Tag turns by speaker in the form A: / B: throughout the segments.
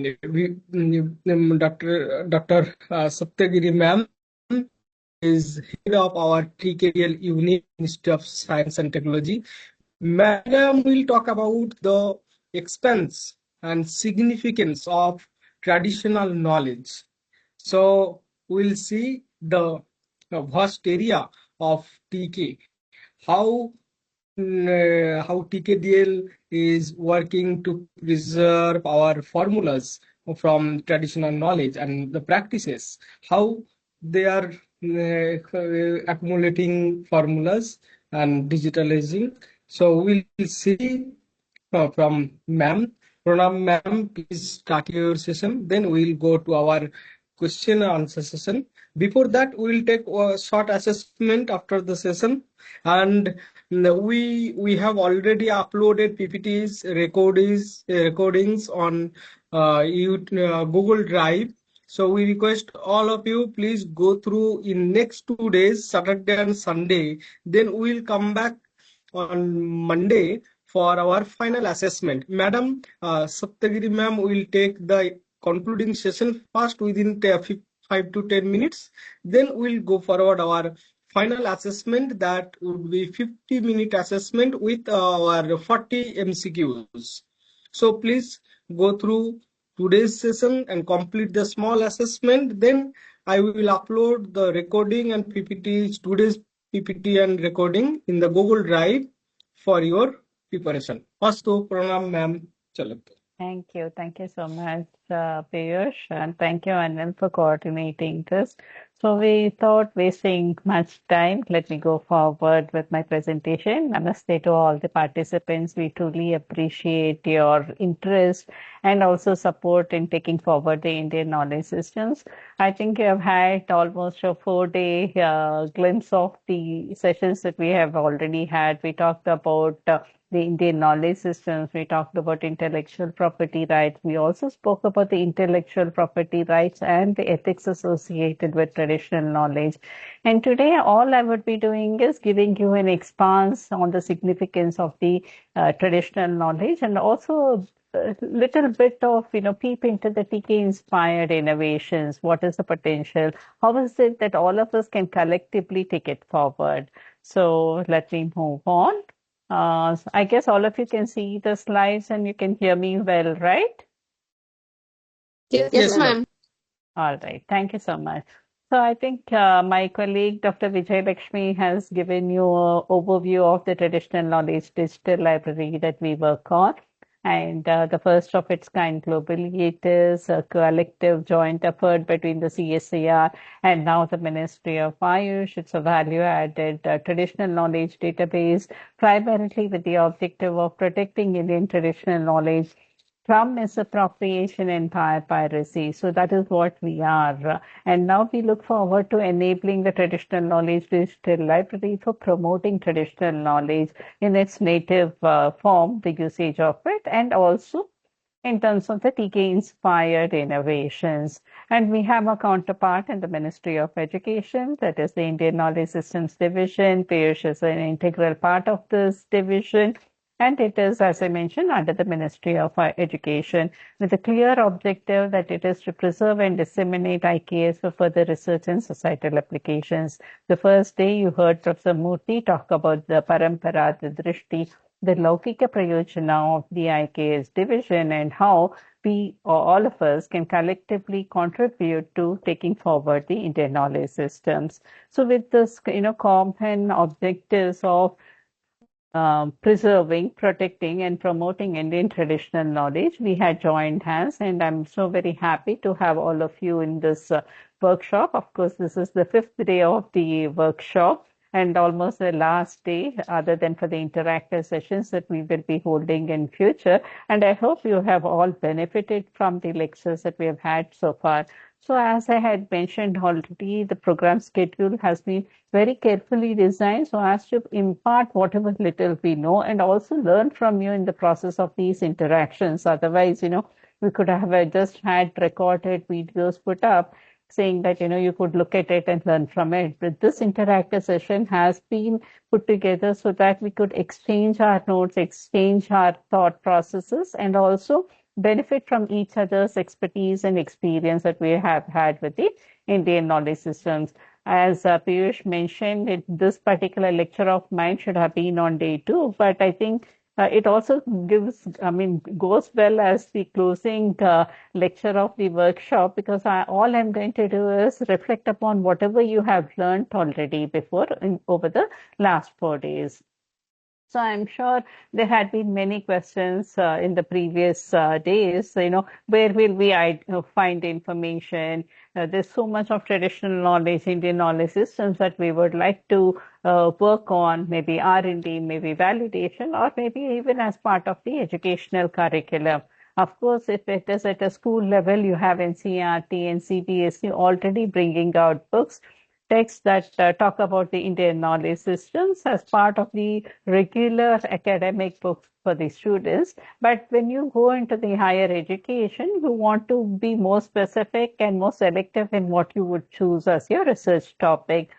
A: Dr. Sattigeri ma'am is head of our TKDL unit, Ministry of Science and Technology. Madam will talk about the expense and significance of traditional knowledge. So we'll see the vast area of TK, how TKDL is working to preserve our formulas from traditional knowledge and the practices, how they are accumulating formulas and digitalizing. So we'll see from ma'am. Pranam ma'am, please start your session. Then we'll go to our question and answer session. Before that, we'll take a short assessment after the session. And we have already uploaded PPTs, recordings on Google Drive. So we request all of you, please go through in next 2 days, Saturday and Sunday. Then we'll come back on Monday for our final assessment. Madam Sattigeri ma'am will take the concluding session first within 5 to 10 minutes. Then we'll go forward our final assessment, that would be 50-minute assessment with our 40 MCQs. So please go through today's session and complete the small assessment. Then I will upload the recording and PPT, today's PPT and recording in the Google Drive for your preparation. Astu, pranam ma'am. Chalo.
B: Thank you. Thank you so much, Piyush, and thank you, Anil, for coordinating this. So without wasting much time, let me go forward with my presentation. Namaste to all the participants. We truly appreciate your interest and also support in taking forward the Indian knowledge systems. I think you have had almost a 4-day glimpse of the sessions that we have already had. We talked about the Indian knowledge systems. We talked about intellectual property rights. We also spoke about the intellectual property rights and the ethics associated with traditional knowledge. And today, all I would be doing is giving you an expanse on the significance of the traditional knowledge, and also a little bit of, peep into the TK-inspired innovations. What is the potential? How is it that all of us can collectively take it forward? So let me move on. I guess all of you can see the slides and you can hear me well, right?
C: Yes, ma'am.
B: All right. Thank you so much. So I think my colleague, Dr. Vijay Lakshmi, has given you an overview of the traditional knowledge digital library that we work on. And the first of its kind globally. It is a collective joint effort between the CSIR and now the Ministry of Ayush. It's a value-added traditional knowledge database, primarily with the objective of protecting Indian traditional knowledge from misappropriation and piracy. So that is what we are. And now we look forward to enabling the traditional knowledge digital library for promoting traditional knowledge in its native form, the usage of it, and also in terms of the TK-inspired innovations. And we have a counterpart in the Ministry of Education, that is the Indian Knowledge Systems Division. Piyush is an integral part of this division. And it is, as I mentioned, under the Ministry of Education, with a clear objective that it is to preserve and disseminate IKS for further research and societal applications. The first day you heard Professor Murthy talk about the Parampara, the Drishti, the Laukika Prayojana of the IKS division, and how we, all of us, can collectively contribute to taking forward the Indian knowledge systems. So with this, common objectives of preserving, protecting, and promoting Indian traditional knowledge, we had joined hands, and I'm so very happy to have all of you in this workshop. Of course, this is the 5th day of the workshop and almost the last day, other than for the interactive sessions that we will be holding in future. And I hope you have all benefited from the lectures that we have had so far. So as I had mentioned already, the program schedule has been very carefully designed so as to impart whatever little we know and also learn from you in the process of these interactions. Otherwise, we could have just had recorded videos put up saying that, you could look at it and learn from it. But this interactive session has been put together so that we could exchange our notes, exchange our thought processes, and also benefit from each other's expertise and experience that we have had with the Indian knowledge systems. As Piyush mentioned, this particular lecture of mine should have been on day 2, but I think it also goes well as the closing lecture of the workshop, because all I'm going to do is reflect upon whatever you have learned already before over the last 4 days. So I'm sure there had been many questions in the previous days, where will we find information? There's so much of traditional knowledge, Indian knowledge systems that we would like to work on, maybe R&D, maybe validation, or maybe even as part of the educational curriculum. Of course, if it is at a school level, you have NCERT and CBSE already bringing out books, texts that talk about the Indian knowledge systems as part of the regular academic books for the students. But when you go into the higher education, you want to be more specific and more selective in what you would choose as your research topic.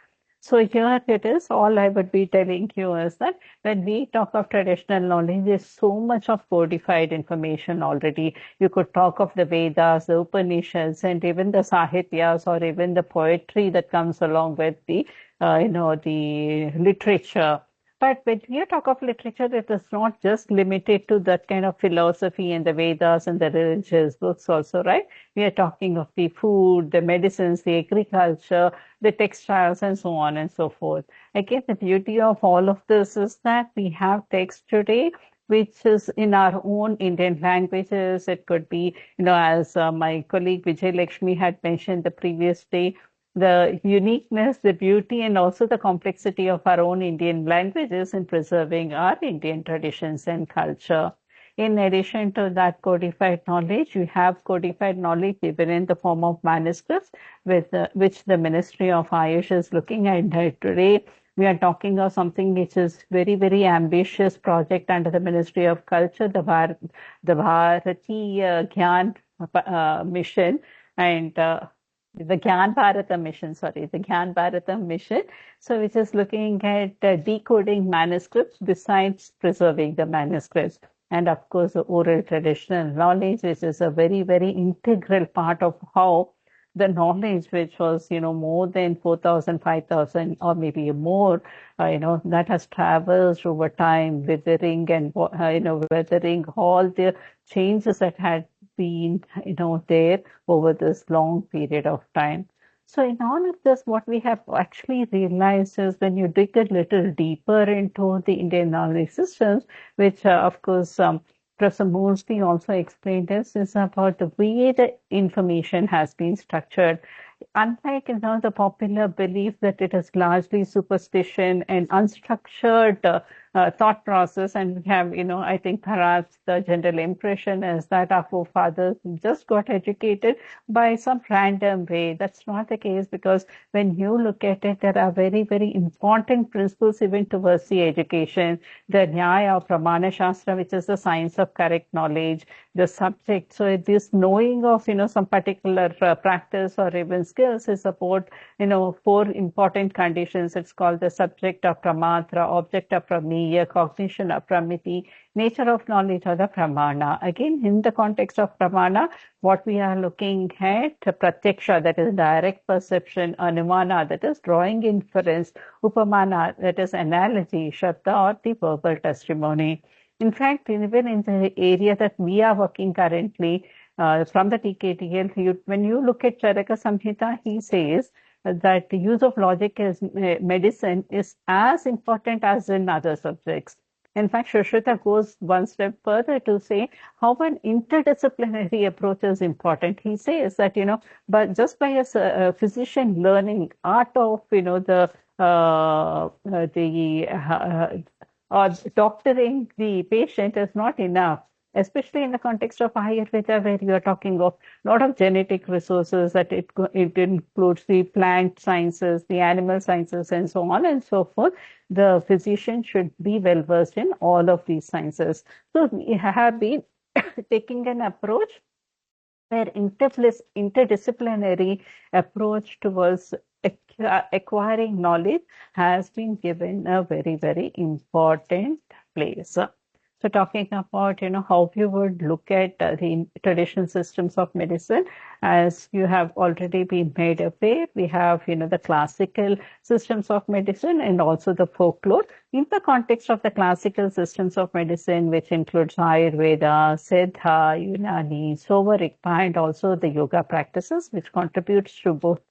B: So here it is. All I would be telling you is that when we talk of traditional knowledge, there's so much of codified information already. You could talk of the Vedas, the Upanishads, and even the Sahityas, or even the poetry that comes along with the, the literature. But when you talk of literature, it is not just limited to that kind of philosophy and the Vedas and the religious books also, right? We are talking of the food, the medicines, the agriculture, the textiles, and so on and so forth. Again, the beauty of all of this is that we have text today which is in our own Indian languages. It could be, as my colleague Vijay Lakshmi had mentioned the previous day, the uniqueness, the beauty, and also the complexity of our own Indian languages in preserving our Indian traditions and culture. In addition to that codified knowledge, you have codified knowledge even in the form of manuscripts, which the Ministry of Ayush is looking at today. We are talking of something which is very, very ambitious project under the Ministry of Culture, the Bharati Gyan mission, and the Gyan Bharatam mission, the Gyan Bharatam mission, so which is looking at decoding manuscripts besides preserving the manuscripts. And of course, the oral traditional knowledge, which is a very, very integral part of how the knowledge, which was, more than 4,000, 5,000, or maybe more, that has traversed over time, weathering and, weathering all the changes that had been, there over this long period of time. So in all of this, what we have actually realized is when you dig a little deeper into the Indian knowledge systems, which of course Professor Moorsley also explained this, is about the way the information has been structured. Unlike the popular belief that it is largely superstition and unstructured thought process, and we have, I think perhaps the general impression is that our forefathers just got educated by some random way. That's not the case, because when you look at it, there are very, very important principles even towards the education. The Nyaya or Pramana Shastra, which is the science of correct knowledge, the subject. So this knowing of, some particular practice or even skills is about, 4 important conditions. It's called the subject of pramatra, object of prameya, cognition of pramiti, nature of knowledge, or the pramana. Again, in the context of pramana, what we are looking at, pratyaksha, that is direct perception, anumana, that is drawing inference, upamana, that is analogy, shabda, or the verbal testimony. In fact, even in the area that we are working currently, from the TKDL, when you look at Charaka Samhita, he says that the use of logic as medicine is as important as in other subjects. In fact, Shushruta goes one step further to say how an interdisciplinary approach is important. He says that, but just by a physician learning art of, doctoring the patient is not enough, especially in the context of Ayurveda, where you are talking of a lot of genetic resources, that it includes the plant sciences, the animal sciences, and so on and so forth. The physician should be well versed in all of these sciences. So we have been taking an approach where interdisciplinary approach towards acquiring knowledge has been given a very, very important place. So talking about, how you would look at the traditional systems of medicine, as you have already been made aware, we have, the classical systems of medicine and also the folklore. In the context of the classical systems of medicine, which includes Ayurveda, Siddha, Unani, Sovarikpa, and also the yoga practices, which contributes to both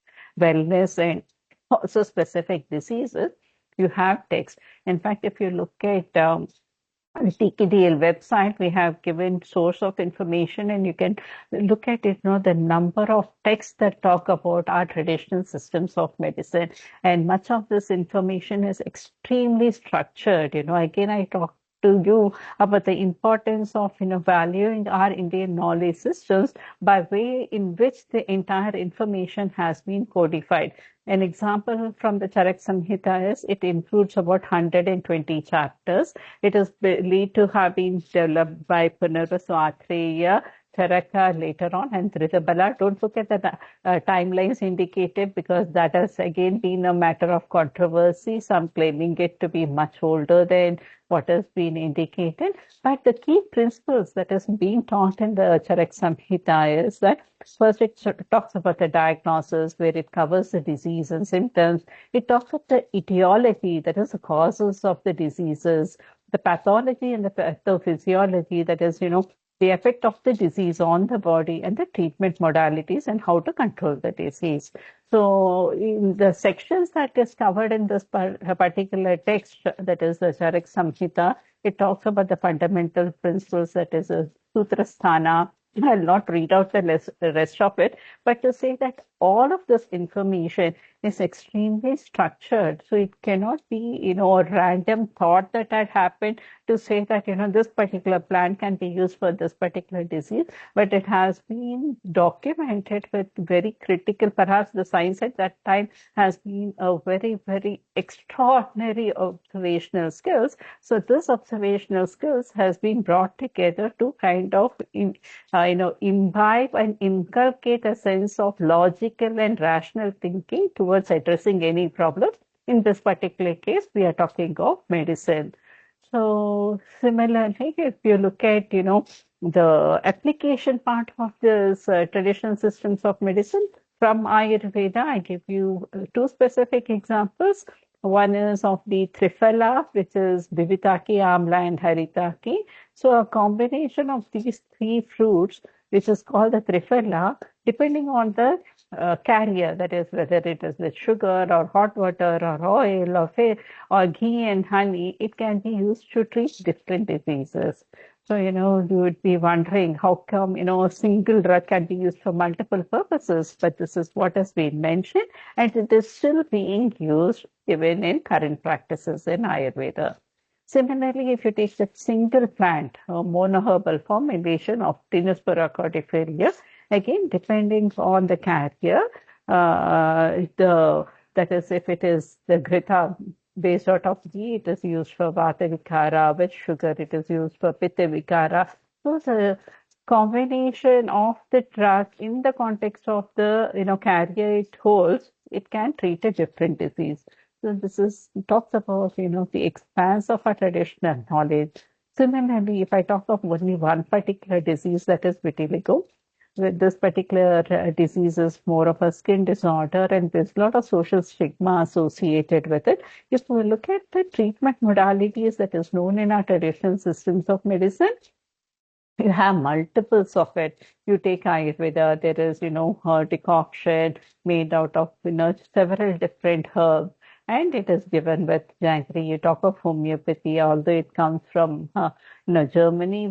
B: wellness and also specific diseases, you have text. In fact, if you look at TKDL website, we have given source of information, and you can look at it, the number of texts that talk about our traditional systems of medicine. And much of this information is extremely structured. Again, I talk to you about the importance of, valuing our Indian knowledge systems by way in which the entire information has been codified. An example from the Charak Samhita is it includes about 120 chapters. It is believed to have been developed by Punarvasu Atreya, Charaka later on, and Dhritabala. Don't look at the timelines indicated, because that has again been a matter of controversy, some claiming it to be much older than what has been indicated. But the key principles that is being taught in the Charak Samhita is that first it talks about the diagnosis, where it covers the disease and symptoms. It talks about the etiology, that is the causes of the diseases, the pathology and the pathophysiology, that is, the effect of the disease on the body, and the treatment modalities and how to control the disease. So in the sections that is covered in this particular text, that is the Charak Samhita, it talks about the fundamental principles, that is a Sutrasthana. I'll not read out the rest of it, but to say that all of this information is extremely structured. So it cannot be, a random thought that had happened to say that, this particular plant can be used for this particular disease, but it has been documented with very critical, perhaps the science at that time has been a very, very extraordinary observational skills. So this observational skills has been brought together to kind of, imbibe and inculcate a sense of logical and rational thinking towards addressing any problem. In this particular case, we are talking of medicine. So similarly, if you look at, the application part of this traditional systems of medicine from Ayurveda, I give you two specific examples. One is of the Triphala, which is Bivitaki, Amla, and Haritaki. So a combination of these three fruits, which is called the Triphala, depending on the carrier, that is whether it is with sugar or hot water or oil or ghee and honey, it can be used to treat different diseases. So, you would be wondering how come, a single drug can be used for multiple purposes, but this is what has been mentioned, and it is still being used even in current practices in Ayurveda. Similarly, if you take the single plant or monoherbal formulation of Tinospora cordiferia, again, depending on the carrier, that is, if it is the Grita based out of ghee, it is used for Vata Vikara. With sugar, it is used for Pitta Vikara. So the combination of the drug in the context of the carrier it holds, it can treat a different disease. So this talks about the expanse of our traditional knowledge. Similarly, if I talk of only one particular disease, that is vitiligo, with this particular disease is more of a skin disorder, and there's a lot of social stigma associated with it. If we look at the treatment modalities that is known in our traditional systems of medicine, you have multiples of it. You take Ayurveda, there is, a decoction made out of, several different herbs, and it is given with jaggery. You talk of homeopathy, although it comes from, Germany,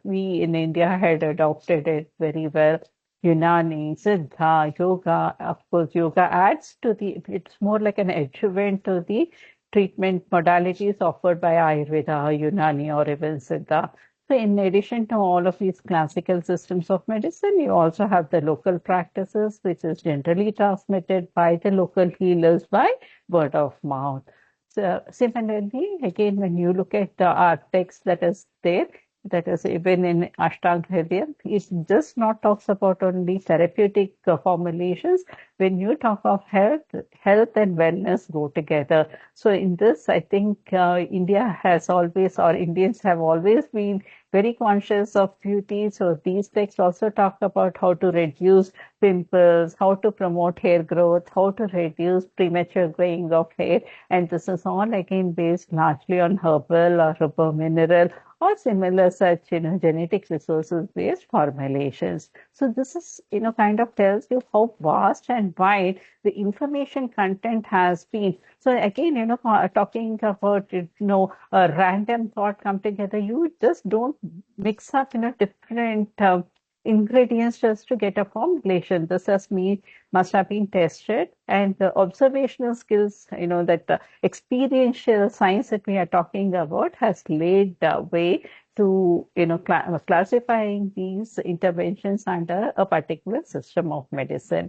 B: we in India had adopted it very well. Unani, Siddha, yoga, of course, yoga adds to it's more like an adjuvant to the treatment modalities offered by Ayurveda, Unani, or even Siddha. So in addition to all of these classical systems of medicine, you also have the local practices, which is generally transmitted by the local healers by word of mouth. So similarly, again, when you look at our text that is there, that is even in Ashtanga Hridayam, it just not talks about only therapeutic formulations. When you talk of health, health and wellness go together. So in this, I think India has always, or Indians have always been very conscious of beauty. So these texts also talk about how to reduce pimples, how to promote hair growth, how to reduce premature graying of hair. And this is all again based largely on herbal or herbal mineral or similar such, genetic resources based formulations. So this is, kind of tells you how vast and wide the information content has been. So again, talking about, a random thought come together, you just don't mix up, different ingredients just to get a formulation. This has me must have been tested, and the observational skills, that the experiential science that we are talking about has laid the way to, classifying these interventions under a particular system of medicine.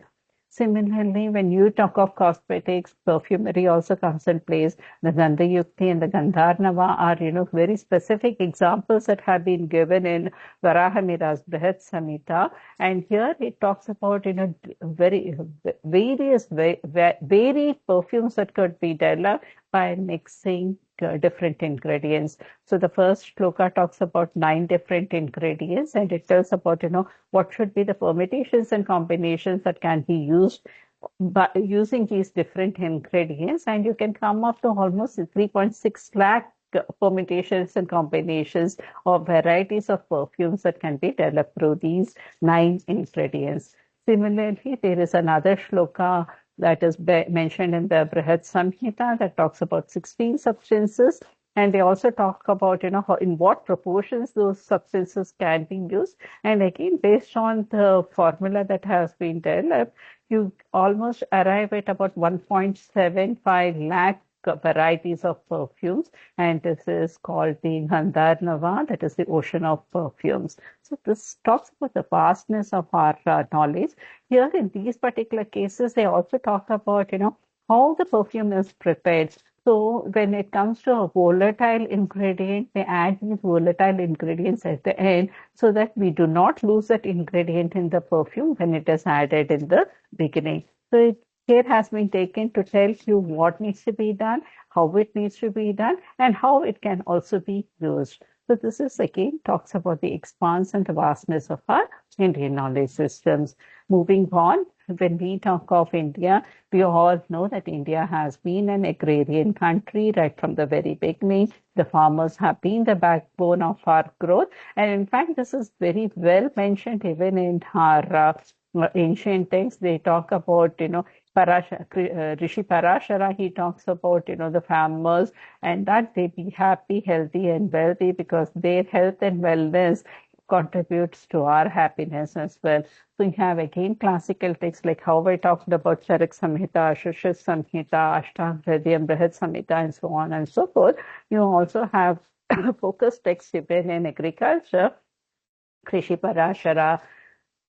B: Similarly, when you talk of cosmetics, perfumery also comes in place. The Gandhayukti and the Gandharnava are, very specific examples that have been given in Varahamira's Brihat Samhita. And here it talks about, very various, varied perfumes that could be developed by mixing different ingredients. So the first shloka talks about 9 different ingredients, and it tells about, what should be the permutations and combinations that can be used by using these different ingredients. And you can come up to almost 3.6 lakh permutations and combinations of varieties of perfumes that can be developed through these 9 ingredients. Similarly, there is another shloka that is mentioned in the Brihat Samhita that talks about 16 substances. And they also talk about, how, in what proportions those substances can be used. And again, based on the formula that has been developed, you almost arrive at about 1.75 lakh varieties of perfumes, and this is called the Gandharnava, that is the ocean of perfumes. So this talks about the vastness of our knowledge. Here in these particular cases, they also talk about, how the perfume is prepared. So when it comes to a volatile ingredient, they add these volatile ingredients at the end so that we do not lose that ingredient in the perfume when it is added in the beginning. So care has been taken to tell you what needs to be done, how it needs to be done, and how it can also be used. So this is again talks about the expanse and the vastness of our Indian knowledge systems. Moving on, when we talk of India, we all know that India has been an agrarian country right from the very beginning. The farmers have been the backbone of our growth. And in fact, this is very well mentioned even in our ancient texts. They talk about, Rishi Parashara, he talks about, the farmers and that they be happy, healthy and wealthy because their health and wellness contributes to our happiness as well. So you have again classical texts like how I talked about Charak Samhita, Shishir Samhita, Ashtanga Hridayam, Brihat Samhita, and so on and so forth. You also have focus texts even in agriculture, Krishi Parashara.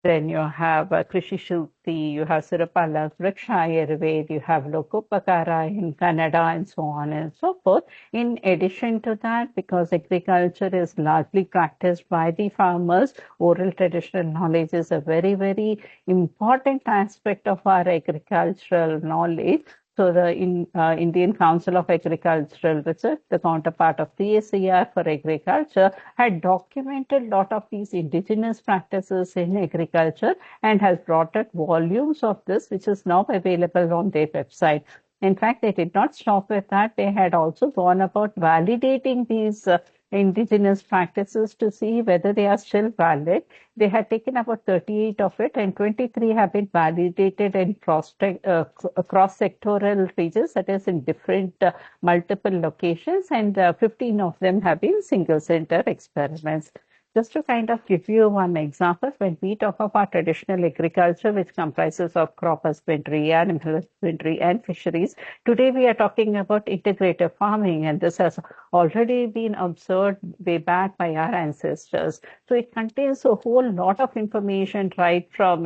B: Then you have Krishi Shruti, you have Surapala, Vriksha Ayurved, you have Lokopakara in Canada, and so on and so forth. In addition to that, because agriculture is largely practiced by the farmers, oral traditional knowledge is a very, very important aspect of our agricultural knowledge. So the Indian Council of Agricultural Research, the counterpart of CSIR for agriculture, had documented a lot of these indigenous practices in agriculture and has brought out volumes of this, which is now available on their website. In fact, they did not stop with that. They had also gone about validating these indigenous practices to see whether they are still valid. They had taken about 38 of it, and 23 have been validated in cross-sectoral regions, that is in different multiple locations, and 15 of them have been single-center experiments. Just to kind of give you one example, when we talk of our traditional agriculture, which comprises of crop husbandry, animal husbandry, and fisheries, today we are talking about integrative farming, and this has already been observed way back by our ancestors. So it contains a whole lot of information, right from,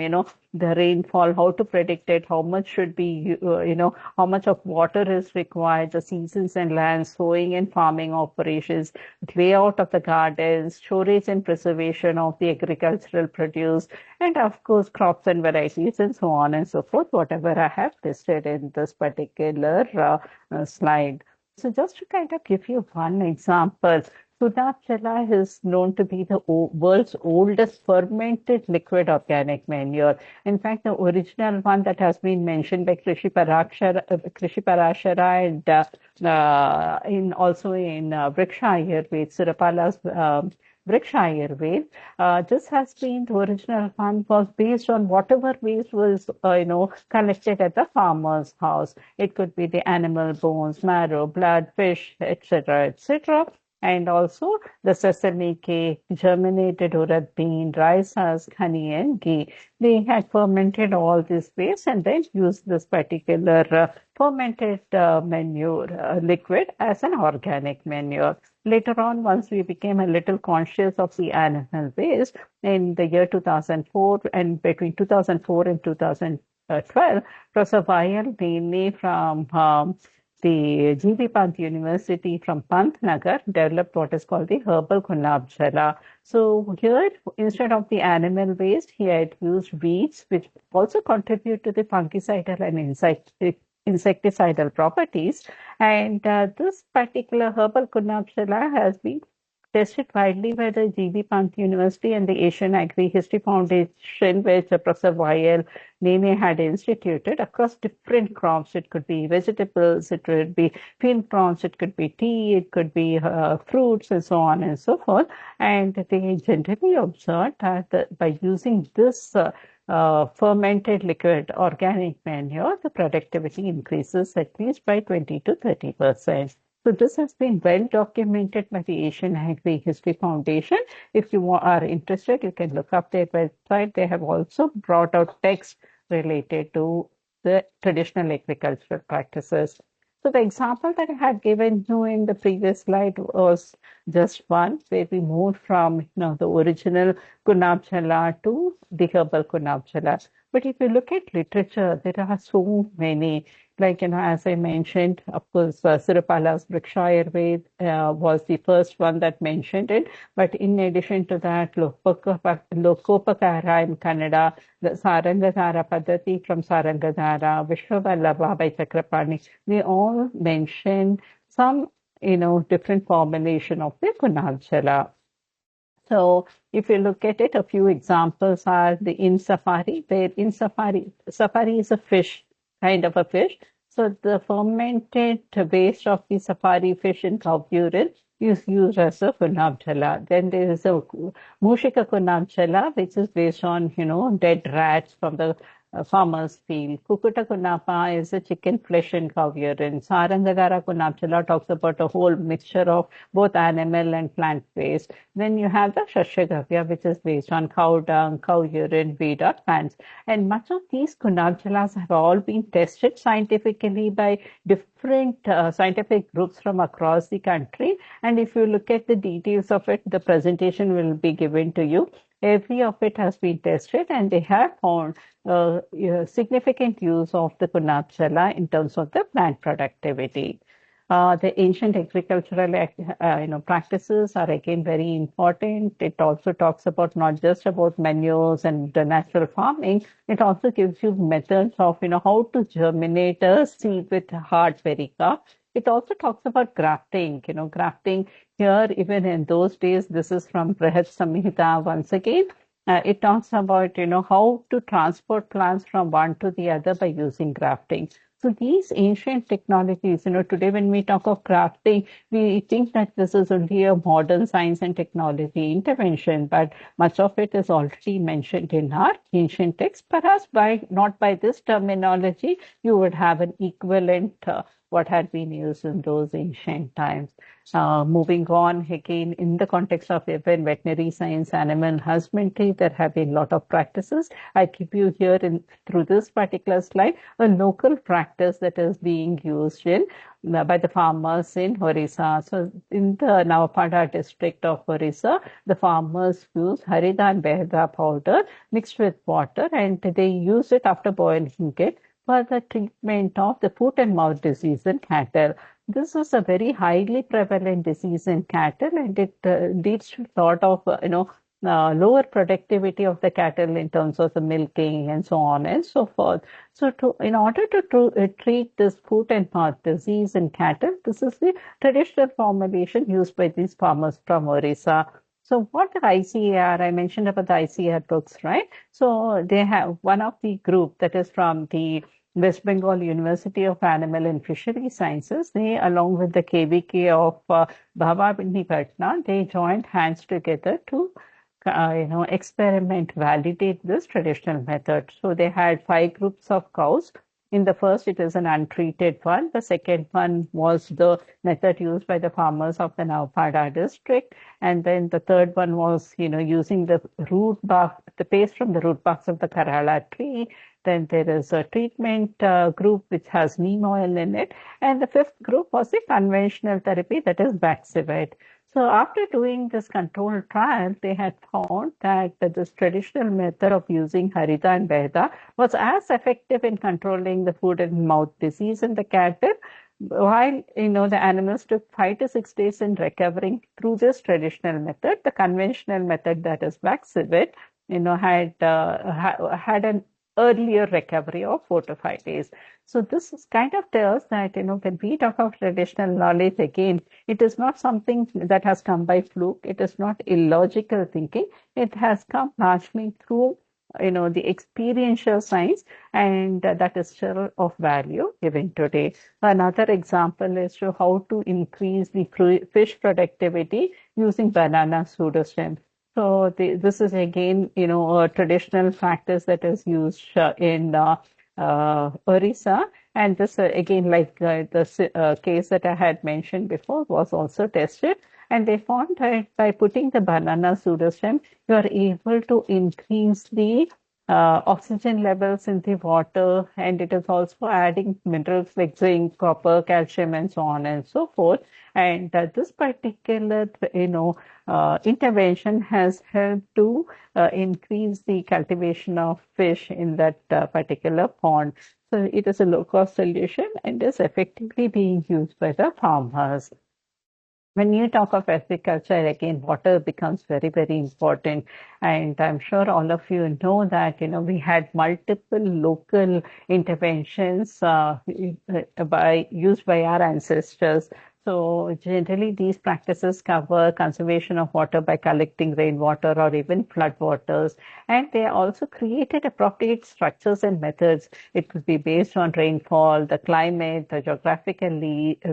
B: the rainfall, how to predict it, how much should be, how much of water is required, the seasons and land, sowing and farming operations, layout of the gardens, storage and preservation of the agricultural produce, and of course, crops and varieties, and so on and so forth, whatever I have listed in this particular slide. So just to kind of give you one example, Sudapjala is known to be the world's oldest fermented liquid organic manure. In fact, the original one that has been mentioned by Krishi Parashara and also in Vriksha Ayurveda, Surapala's Vriksha Ayurveda. This has been the original one was based on whatever waste was collected at the farmer's house. It could be the animal bones, marrow, blood, fish, etc., etc. And also the sesame cake, germinated urad bean, rice husk, honey, and ghee. They had fermented all this waste and then used this particular fermented manure liquid as an organic manure. Later on, once we became a little conscious of the animal waste in the year 2004 and between 2004 and 2012, Professor Vayal, mainly from the G.B. Pant University from Pantnagar, developed what is called the herbal Gunab Jala. So here, instead of the animal waste, he had used weeds, which also contribute to the fungicidal and insecticidal properties. And this particular herbal Gunab Jala has been tested widely by the G.B. Pant University and the Asian Agri History Foundation, which Professor Vayal Nene had instituted across different crops. It could be vegetables, it could be field crops, it could be tea, it could be fruits, and so on and so forth. And they generally observed that by using this fermented liquid organic manure, the productivity increases at least by 20 to 30%. So this has been well documented by the Asian Agri History Foundation. If you are interested, you can look up their website. They have also brought out text related to the traditional agricultural practices. So the example that I had given you in the previous slide was just one, where we moved from the original Gunab Jala to the herbal Gunab Jala. But if you look at literature, there are so many. Like, as I mentioned, of course, Sirupala's Vriksha Ayurveda was the first one that mentioned it. But in addition to that, Lokopakara in Kannada, the Sarangadhara Paddhati from Sarangadhara, Vishwavallabha by Chakrapani, they all mention some, different formulation of the Gunab Jala. So if you look at it, a few examples are the in safari, where in safari is a fish, kind of a fish. So the fermented waste of the safari fish in cow urine is used as a Gunab Jala. Then there is a Mushika Gunab Jala, which is based on, dead rats from the farmer's field. Kukuta Kunapa is a chicken flesh and cow urine. Sarangadhara Gunab Jala talks about a whole mixture of both animal and plant waste. Then you have the Shashagavya, which is based on cow dung, cow urine, weed or plants. And much of these Gunab Jalas have all been tested scientifically by different scientific groups from across the country. And if you look at the details of it, the presentation will be given to you. Every of it has been tested and they have found significant use of the Gunab Jala in terms of the plant productivity. The ancient agricultural practices are again very important. It also talks about not just about manures and the natural farming. It also gives you methods of how to germinate a seed with hard verica. It also talks about grafting. Grafting here, even in those days, this is from Brihat Samhita once again. It talks about how to transport plants from one to the other by using grafting. So these ancient technologies, today when we talk of grafting, we think that this is only a modern science and technology intervention, but much of it is already mentioned in our ancient texts. Perhaps not by this terminology, you would have an equivalent what had been used in those ancient times. Moving on, again, in the context of even veterinary science, animal husbandry, there have been a lot of practices. I give you here through this particular slide a local practice that is being used by the farmers in Orissa. So in the Navapada district of Orissa, the farmers use Harida and Behda powder mixed with water, and they use it after boiling it for the treatment of the foot and mouth disease in cattle. This is a very highly prevalent disease in cattle, and it leads to sort of, lower productivity of the cattle in terms of the milking and so on and so forth. So, in order to treat this foot and mouth disease in cattle, this is the traditional formulation used by these farmers from Orissa. So, what the ICAR, I mentioned about the ICAR books, right? So, they have one of the group that is from the West Bengal University of Animal and Fishery Sciences. They, along with the KVK of Bhavabini Patna, they joined hands together to experiment, validate this traditional method. So they had 5 groups of cows. In the first, it is an untreated one. The second one was the method used by the farmers of the Navapada district. And then the third one was, using the root bark, the paste from the root barks of the Kerala tree. Then there is a treatment group which has neem oil in it. And the fifth group was the conventional therapy, that is Baxivate. So after doing this controlled trial, they had found that this traditional method of using Harida and Behda was as effective in controlling the foot and mouth disease in the cattle, while the animals took 5 to 6 days in recovering through this traditional method. The conventional method, that is Baxivate, had an earlier recovery of 4 to 5 days. So this is kind of tells that, when we talk of traditional knowledge, again, it is not something that has come by fluke. It is not illogical thinking. It has come largely through, the experiential science, and that is still of value even today. Another example is to how to increase the fish productivity using banana pseudostem. So this is again, a traditional practice that is used in Orissa. And this again, like the case that I had mentioned before, was also tested. And they found that by putting the banana pseudostem, you are able to increase the oxygen levels in the water, and it is also adding minerals like zinc, copper, calcium, and so on and so forth. And this particular, intervention has helped to increase the cultivation of fish in that particular pond. So it is a low-cost solution and is effectively being used by the farmers. When you talk of agriculture, again, water becomes very, very important. And I'm sure all of you know that, we had multiple local interventions used by our ancestors. So generally, these practices cover conservation of water by collecting rainwater or even flood waters. And they also created appropriate structures and methods. It could be based on rainfall, the climate, the geographical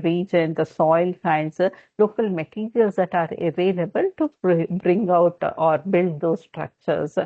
B: region, the soil kinds, local materials that are available to bring out or build those structures.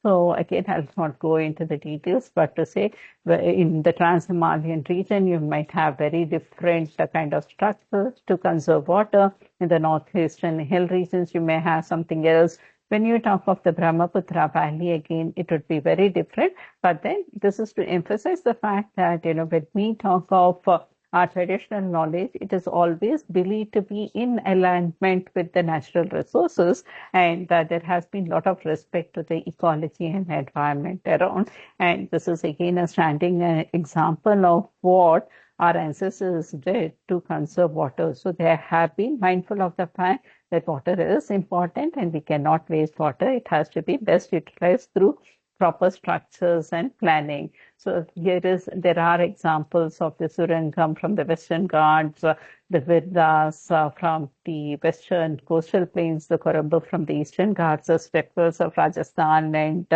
B: So again, I'll not go into the details, but to say in the Trans-Himalayan region, you might have very different kind of structures to conserve water. In the northeastern hill regions, you may have something else. When you talk of the Brahmaputra Valley, again, it would be very different. But then this is to emphasize the fact that, when we talk of our traditional knowledge, it is always believed to be in alignment with the natural resources, and there has been a lot of respect to the ecology and environment around. And this is again a standing example of what our ancestors did to conserve water. So they have been mindful of the fact that water is important and we cannot waste water. It has to be best utilized through proper structures and planning. So there are examples of the Surangam from the Western Ghats, the Virdas from the Western coastal plains, the Koramba from the Eastern Ghats, the steppes of Rajasthan and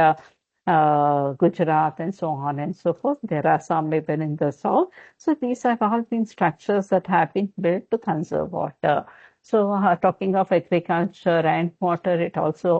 B: Gujarat, and so on and so forth. There are some even in the south. So these have all been structures that have been built to conserve water. So, talking of agriculture and water, it also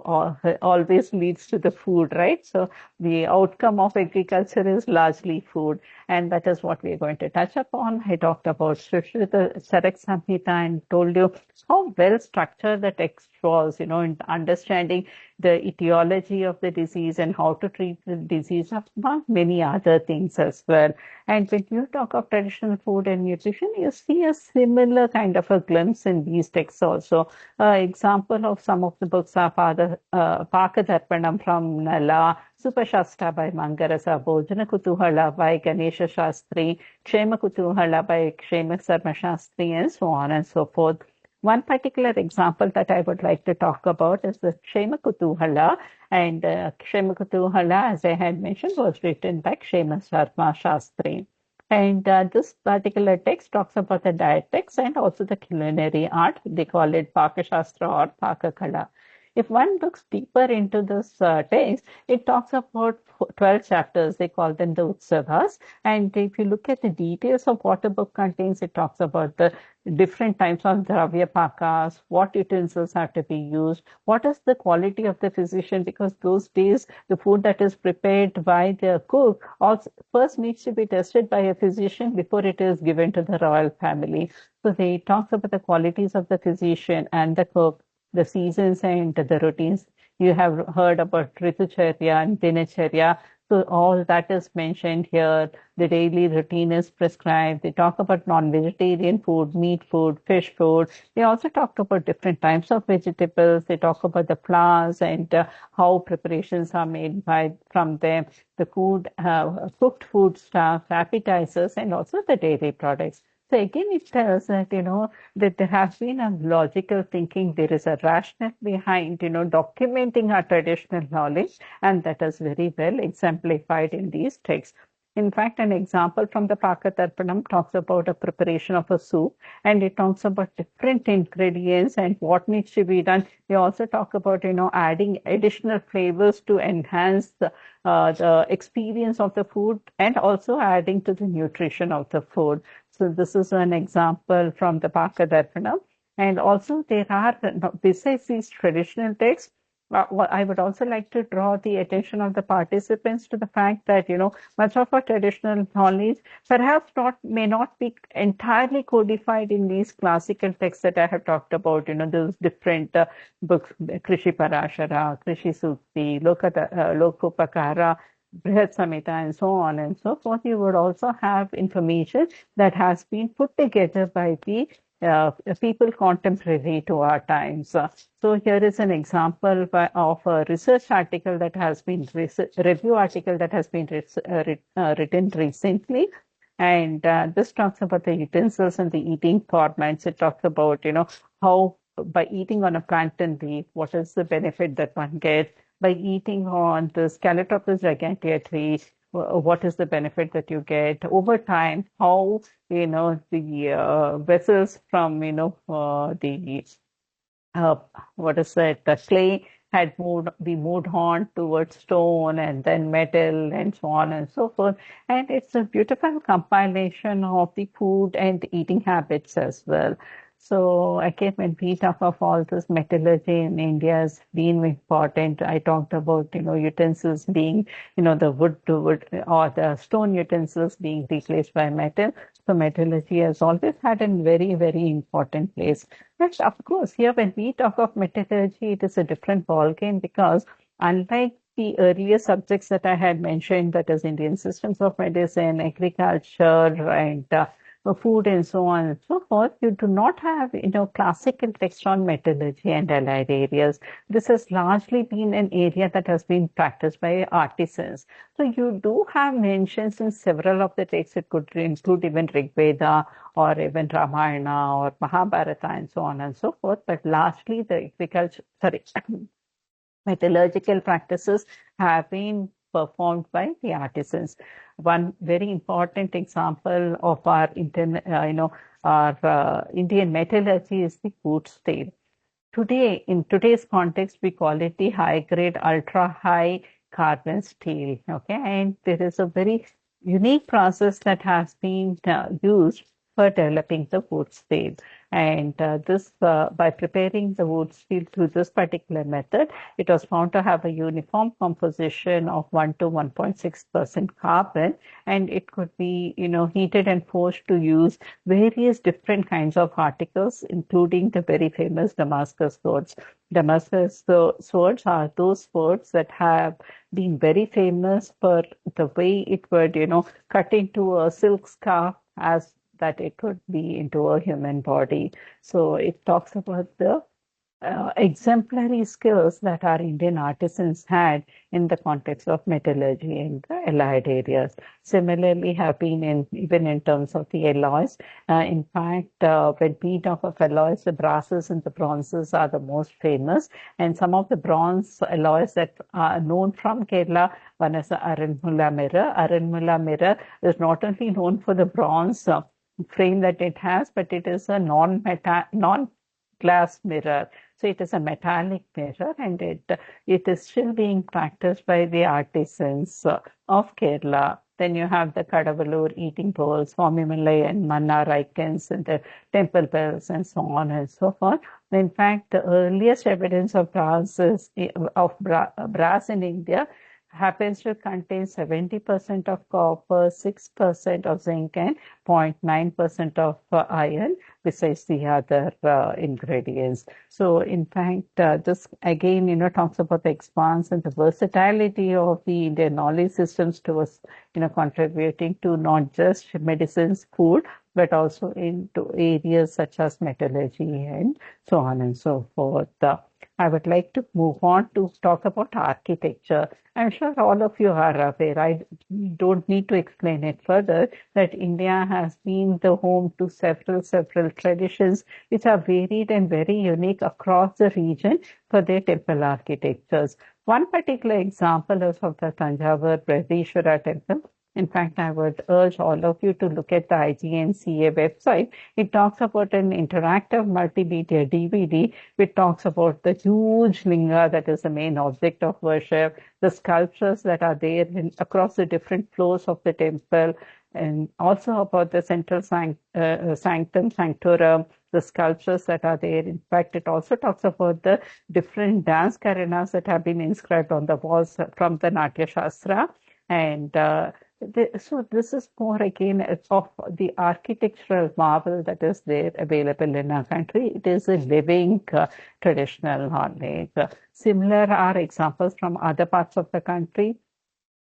B: always leads to the food, right? So, the outcome of agriculture is largely food, and that is what we are going to touch upon. I talked about Sushruta Charak Samhita and told you how well structured the text was, in understanding the etiology of the disease and how to treat the disease, among many other things as well. And when you talk of traditional food and nutrition, you see a similar kind of a glimpse in these texts also. Example of some of the books are Pakadarpanam from Nala, Supashastra by Mangarasa, Bhojana Kutuhala by Ganesha Shastri, Kshema Kutuhala by Kshema Sarma Shastri, and so on and so forth. One particular example that I would like to talk about is the Kshema Kutuhala. And Kshema Kutuhala, as I had mentioned, was written by Kshema Sarma Shastri. And this particular text talks about the dietetics and also the culinary art. They call it Pakashastra or Pakakala. If one looks deeper into this text, it talks about 12 chapters. They call them the Utsavas. And if you look at the details of what the book contains, it talks about the different types of dravya pakas, what utensils have to be used, what is the quality of the physician, because those days the food that is prepared by the cook also first needs to be tested by a physician before it is given to the royal family. So they talk about the qualities of the physician and the cook, the seasons and the routines. You have heard about Ritucharya and Dinacharya. So all that is mentioned here. The daily routine is prescribed. They talk about non-vegetarian food, meat food, fish food. They also talked about different types of vegetables. They talk about the flowers and how preparations are made from them, the food, cooked food stuff, appetizers, and also the dairy products. So again, it tells that, that there has been a logical thinking. There is a rationale behind, documenting our traditional knowledge, and that is very well exemplified in these texts. In fact, an example from the Pakatarpanam talks about a preparation of a soup, and it talks about different ingredients and what needs to be done. They also talk about, adding additional flavors to enhance the experience of the food and also adding to the nutrition of the food. So this is an example from the Pakadarpanam. And also there are, besides these traditional texts, I would also like to draw the attention of the participants to the fact that, much of our traditional knowledge perhaps may not be entirely codified in these classical texts that I have talked about, those different books, Krishi Parashara, Krishi Sukti, Lokopakara, Brihat Samhita, and so on and so forth. You would also have information that has been put together by the people contemporary to our times. So here is an example of a research article that has been, review article that has been written recently. And this talks about the utensils and the eating formats. It talks about, how by eating on a plantain leaf, what is the benefit that one gets? By eating on the Scalotropis gigantea tree, what is the benefit that you get over time? How the vessels from the what is that the clay had moved on towards stone and then metal and so on and so forth. And it's a beautiful compilation of the food and eating habits as well. So again, when we talk of all this metallurgy in India has been important. I talked about, utensils being, the wood to wood or the stone utensils being replaced by metal. So metallurgy has always had a very, very important place. But of course, here when we talk of metallurgy, it is a different ballgame because unlike the earlier subjects that I had mentioned, that is Indian systems of medicine, agriculture, and food and so on and so forth, you do not have, classical text on metallurgy and allied areas. This has largely been an area that has been practiced by artisans. So you do have mentions in several of the texts. It could include even Rig Veda or even Ramayana or Mahabharata and so on and so forth. But largely the metallurgical practices have been performed by the artisans. One very important example of our Indian metallurgy is the food steel. Today, in today's context, we call it the high-grade, ultra-high carbon steel. Okay, and there is a very unique process that has been used for developing the food steel. And by preparing the wood steel through this particular method, it was found to have a uniform composition of 1 to 1.6% carbon, and it could be, heated and forced to use various different kinds of articles, including the very famous Damascus swords. Damascus swords are those swords that have been very famous for the way it would, cut into a silk scarf as that it would be into a human body. So it talks about the exemplary skills that our Indian artisans had in the context of metallurgy in the allied areas. Similarly, have been even in terms of the alloys. In fact, when we talk of alloys, the brasses and the bronzes are the most famous. And some of the bronze alloys that are known from Kerala, one is the Aranmula mirror. Aranmula mirror is not only known for the bronze frame that it has, but it is a non-glass mirror. So it is a metallic mirror, and it is still being practiced by the artisans of Kerala. Then you have the Kadavalur eating bowls, Swamimalai and Mannar icons, and the temple bells, and so on and so forth. In fact, the earliest evidence of brass in India happens to contain 70% of copper, 6% of zinc, and 0.9% of iron, besides the other ingredients. So, in fact, this again, talks about the expanse and the versatility of the Indian knowledge systems towards, contributing to not just medicines, food, but also into areas such as metallurgy and so on and so forth. I would like to move on to talk about architecture. I'm sure all of you are aware, I don't need to explain it further, that India has been the home to several traditions which are varied and very unique across the region for their temple architectures. One particular example is of the Tanjavur Brihadishwara temple. In fact, I would urge all of you to look at the IGNCA website. It talks about an interactive multimedia DVD, which talks about the huge linga that is the main object of worship, the sculptures that are there across the different floors of the temple, and also about the central sanctum, sanctorum, the sculptures that are there. In fact, it also talks about the different dance karanas that have been inscribed on the walls from the Natya Shastra. And so this is more again of the architectural marvel that is there available in our country. It is a living traditional knowledge. Similar are examples from other parts of the country.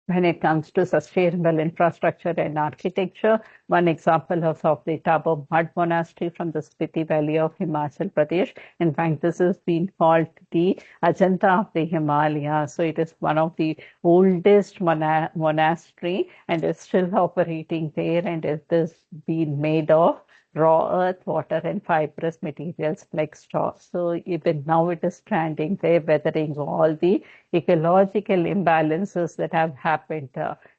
B: When it comes to sustainable infrastructure and architecture, one example is of the Tabo Mud Monastery from the Spiti Valley of Himachal Pradesh. In fact, this has been called the Ajanta of the Himalayas. So it is one of the oldest monastery and is still operating there, and it has been made of raw earth, water, and fibrous materials like straw. So even now it is standing there, weathering all the ecological imbalances that have happened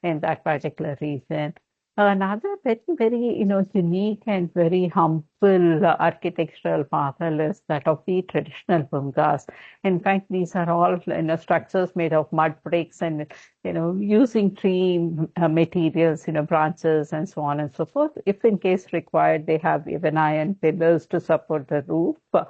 B: in that particular region. Another very, unique and very humble architectural marvel is that of the traditional bungas. In fact, these are all, structures made of mud bricks and, using tree materials, branches and so on and so forth. If in case required, they have even iron pillars to support the roof. But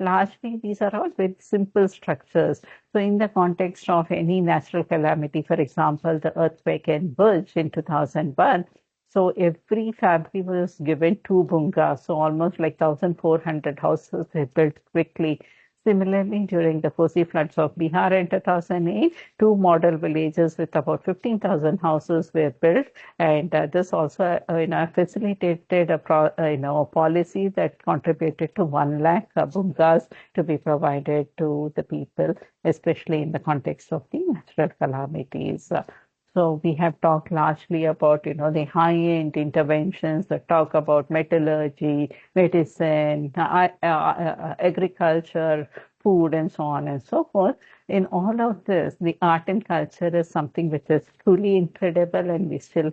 B: largely, these are all very simple structures. So in the context of any natural calamity, for example, the earthquake in Burj in 2001, so every family was given 2 bungas, so almost like 1,400 houses were built quickly. Similarly, during the Kosi floods of Bihar in 2008, 2 model villages with about 15,000 houses were built, and this also, facilitated a policy that contributed to 1 lakh bungas to be provided to the people, especially in the context of the natural calamities. So we have talked largely about, the high-end interventions that talk about metallurgy, medicine, agriculture, food, and so on and so forth. In all of this, the art and culture is something which is truly incredible, and we still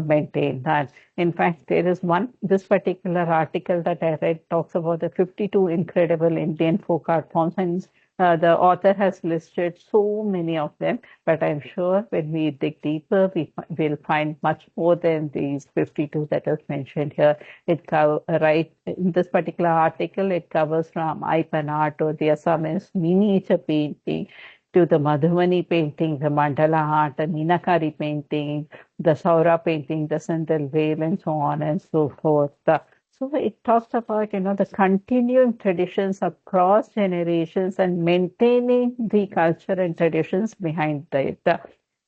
B: maintain that. In fact, there is this particular article that I read talks about the 52 incredible Indian folk art forms, and The author has listed so many of them, but I'm sure when we dig deeper, will find much more than these 52 that is mentioned here. Right in this particular article, it covers from Ipan art or the Assamese miniature painting to the Madhumani painting, the mandala art, the Meenakari painting, the Saura painting, the Sandal veil, and so on and so forth. So it talks about, the continuing traditions across generations and maintaining the culture and traditions behind it.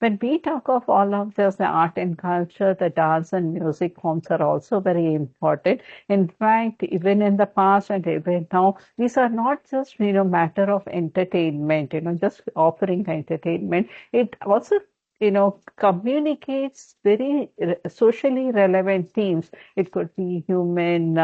B: When we talk of all of this, the art and culture, the dance and music forms are also very important. In fact, even in the past and even now, these are not just, matter of entertainment, just offering entertainment. It also communicates very socially relevant themes. It could be human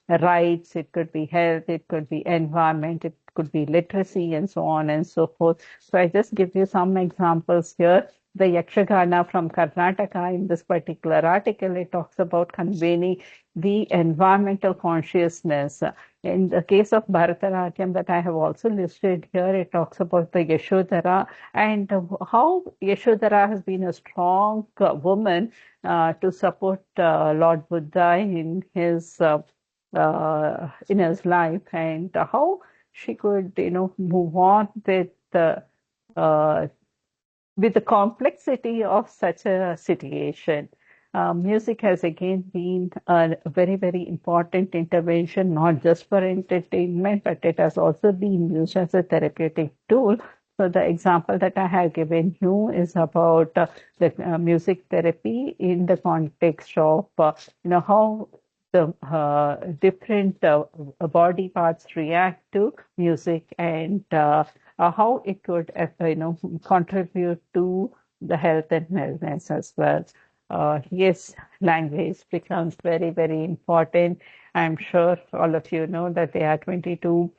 B: rights, it could be health, it could be environment, it could be literacy, and so on and so forth. So I just give you some examples here. The Yakshagana from Karnataka, in this particular article, it talks about conveying the environmental consciousness. In the case of Bharatanatyam that I have also listed here, it talks about the Yashodhara and how Yashodhara has been a strong woman to support Lord Buddha in his life, and how she could, move on uh, with the complexity of such a situation. Music has again been a very, very important intervention, not just for entertainment, but it has also been used as a therapeutic tool. So the example that I have given you is about the music therapy in the context of, how the different body parts react to music, and how it could, contribute to the health and wellness as well. Yes, language becomes very, very important. I'm sure all of you know that there are 22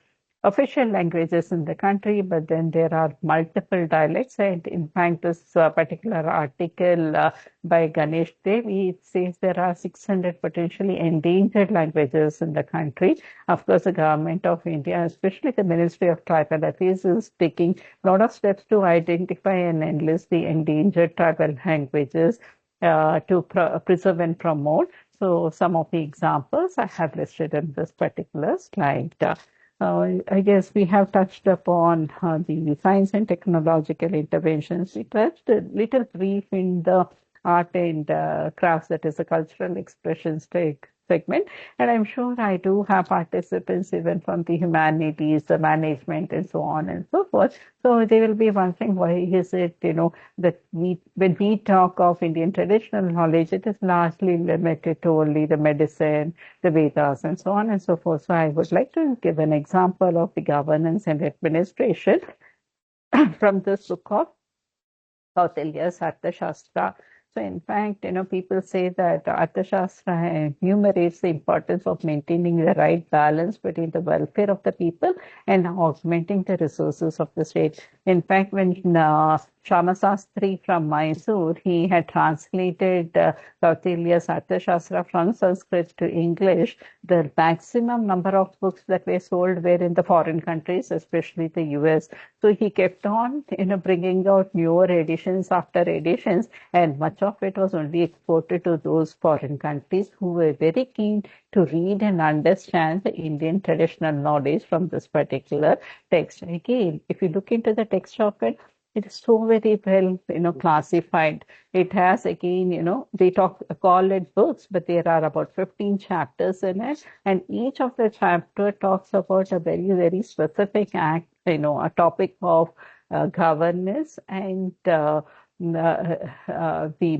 B: official languages in the country, but then there are multiple dialects. And in fact, this particular article by Ganesh Devi, it says there are 600 potentially endangered languages in the country. Of course, the government of India, especially the Ministry of Tribal Affairs, is taking a lot of steps to identify and enlist the endangered tribal languages to preserve and promote. So some of the examples I have listed in this particular slide. I guess we have touched upon the science and technological interventions. We touched a little brief in the art and crafts, that is a cultural expressions segment. And I'm sure I do have participants even from the humanities, the management, and so on and so forth. So they will be wondering, why is it, that when we talk of Indian traditional knowledge, it is largely limited to only the medicine, the Vedas, and so on and so forth. So I would like to give an example of the governance and administration from this book of Kautilya's Arthashastra. So in fact, people say that Arthashastra enumerates the importance of maintaining the right balance between the welfare of the people and augmenting the resources of the state. In fact, when Shama Sastri from Mysore, he had translated Kautilya's Arthashastra from Sanskrit to English. The maximum number of books that were sold were in the foreign countries, especially the US. So he kept on, bringing out newer editions after editions, and much of it was only exported to those foreign countries who were very keen to read and understand the Indian traditional knowledge from this particular text. Again, if you look into the text of it, it is so very well, classified. It has, again, they call it books, but there are about 15 chapters in it, and each of the chapter talks about a very, very specific act, a topic of governance and the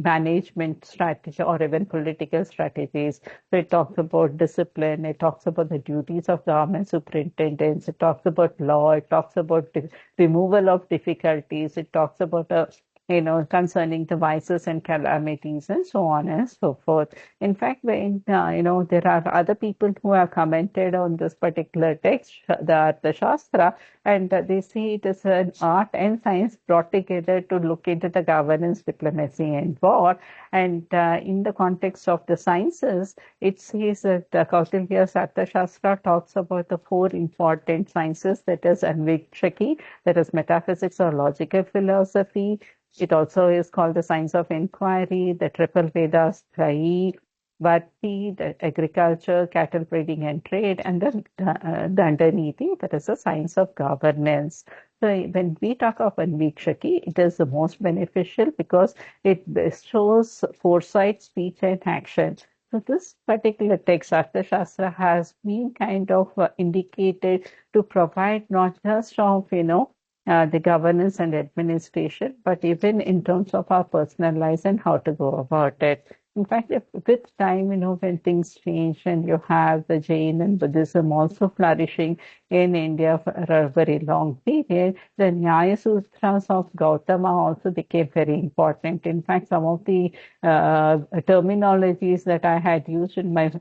B: management strategy or even political strategies. So it talks about discipline, it talks about the duties of government superintendents, it talks about law, it talks about removal of difficulties, it talks about a concerning the vices and calamities and so on and so forth. In fact, when, there are other people who have commented on this particular text, the Shastra, and they say it is an art and science brought together to look into the governance, diplomacy, and war. And in the context of the sciences, it says that Kautilya's Arthashastra talks about the four important sciences, that is Anvikshaki, that is metaphysics or logical philosophy. It also is called the science of inquiry, the triple Vedas, Trayi, Varti, the agriculture, cattle breeding and trade, and the Dandaniti, that is the science of governance. So when we talk of Anvikshaki, it is the most beneficial because it shows foresight, speech, and action. So this particular text, Arthashastra, has been kind of indicated to provide not just of, the governance and administration, but even in terms of our personal lives and how to go about it. In fact, with time, when things change and you have the Jain and Buddhism also flourishing in India for a very long period, the Nyaya Sutras of Gautama also became very important. In fact, some of the terminologies that I had used in my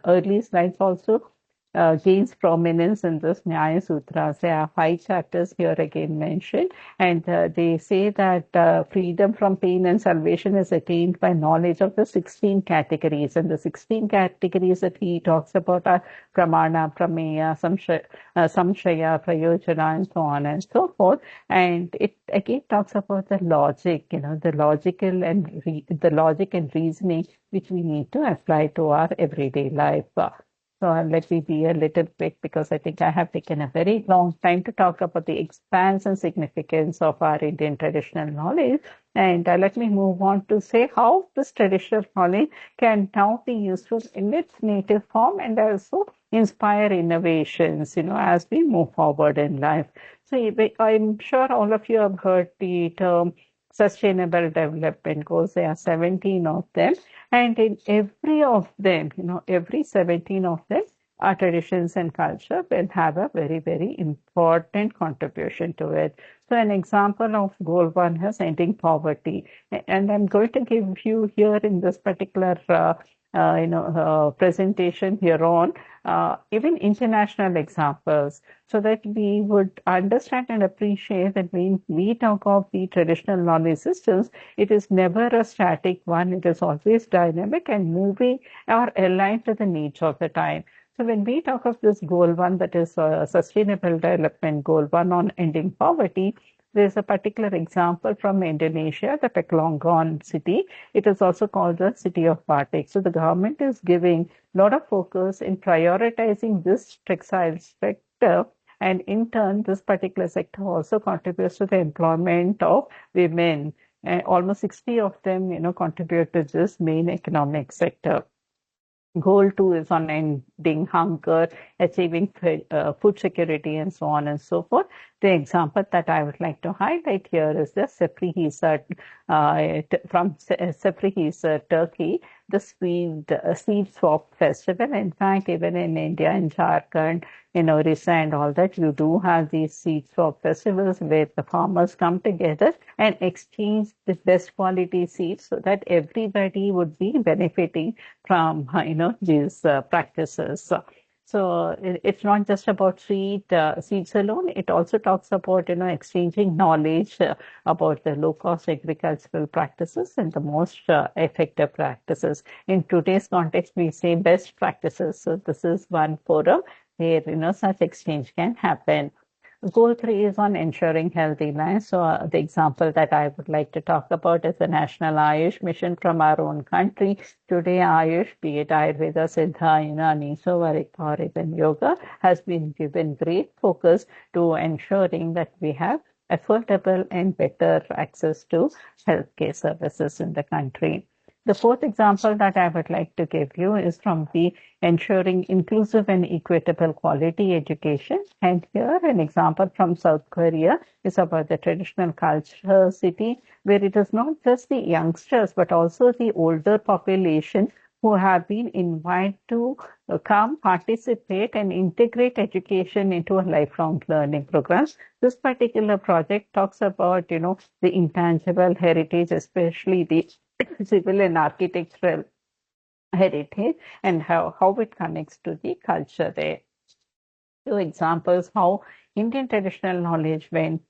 B: early slides also gains prominence in this Nyaya Sutras. There are 5 chapters here again mentioned, and they say that freedom from pain and salvation is attained by knowledge of the 16 categories. And the 16 categories that he talks about are Pramana, Prameya, Samshaya, Prayojana, and so on and so forth. And it again talks about the logic, the logical and the logic and reasoning which we need to apply to our everyday life. So let me be a little quick because I think I have taken a very long time to talk about the expanse and significance of our Indian traditional knowledge. And let me move on to say how this traditional knowledge can now be useful in its native form and also inspire innovations, as we move forward in life. So I'm sure all of you have heard the term Sustainable Development Goals. There are 17 of them. And in every of them, every 17 of them, our traditions and culture will have a very, very important contribution to it. So an example of goal 1 is ending poverty. And I'm going to give you here in this particular presentation here on even international examples so that we would understand and appreciate that when we talk of the traditional knowledge systems, it is never a static one. It is always dynamic and moving or aligned to the needs of the time. So when we talk of this goal 1, that is Sustainable Development Goal 1 on ending poverty, there's a particular example from Indonesia, the Pekalongan city. It is also called the city of Batik. So the government is giving a lot of focus in prioritizing this textile sector. And in turn, this particular sector also contributes to the employment of women. Almost 60 of them, contribute to this main economic sector. Goal 2 is on ending hunger, achieving food security, and so on and so forth. The example that I would like to highlight here is the Sefrihisar from Sefrihisar, Turkey, the seed swap festival. In fact, even in India, in Jharkhand, Orissa and all that, you do have these seed swap festivals where the farmers come together and exchange the best quality seeds so that everybody would be benefiting from, these practices. So it's not just about seeds alone. It also talks about, exchanging knowledge about the low-cost agricultural practices and the most effective practices. In today's context, we say best practices. So this is one forum where, such exchange can happen. Goal 3 is on ensuring healthy lives. So the example that I would like to talk about is the National Ayush Mission from our own country. Today, Ayush, be it Ayurveda, Siddha, Aniso, or even Yoga, has been given great focus to ensuring that we have affordable and better access to healthcare services in the country. The fourth example that I would like to give you is from the ensuring inclusive and equitable quality education. And here an example from South Korea is about the traditional culture city, where it is not just the youngsters, but also the older population who have been invited to come, participate, and integrate education into a lifelong learning program. This particular project talks about, the intangible heritage, especially the civil and architectural heritage, and how it connects to the culture there. Two examples how Indian traditional knowledge went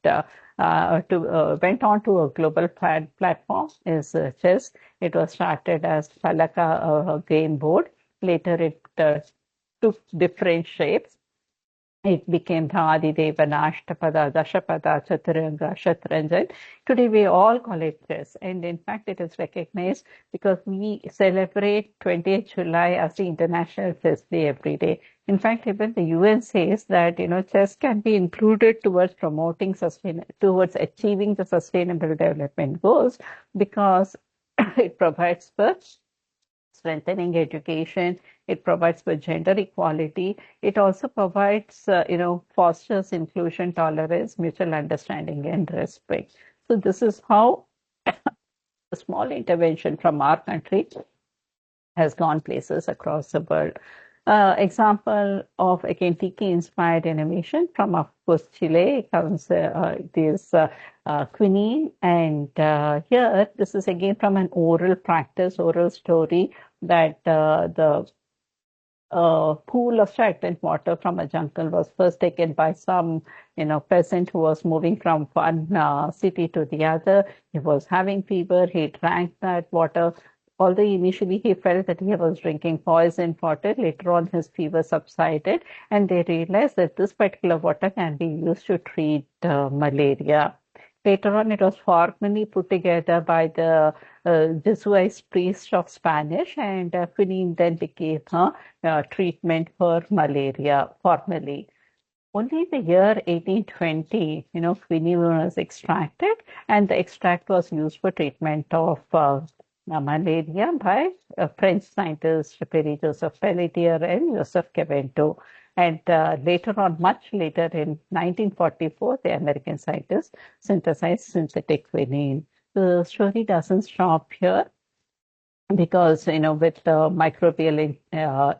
B: on to a global platform is chess. It was started as Falaka game board. Later, it took different shapes. It became Dhadidevana, Ashtapada, Dashapada, Chaturanga, Shatranjan. Today we all call it chess. And in fact, it is recognized because we celebrate 20th July as the International Chess Day every day. In fact, even the UN says that, chess can be included towards towards achieving the sustainable development goals because it provides for strengthening education. It provides for gender equality. It also provides, fosters inclusion, tolerance, mutual understanding, and respect. So this is how a small intervention from our country has gone places across the world. Example of, again, Tiki-inspired innovation from, of course, Chile comes this quinine. And here, this is again from an oral practice, oral story that the pool of stagnant water from a jungle was first taken by some, peasant who was moving from one city to the other. He was having fever. He drank that water. Although initially he felt that he was drinking poisoned water, later on his fever subsided, and they realized that this particular water can be used to treat malaria. Later on, it was formally put together by the Jesuit priest of Spanish, and quinine then became a treatment for malaria formally. Only in the year 1820, quinine was extracted, and the extract was used for treatment of malaria by French scientists Pierre-Joseph Pelletier and Joseph Cavento. And later on, much later in 1944, the American scientists synthesized synthetic quinine. The story doesn't stop here because, with microbial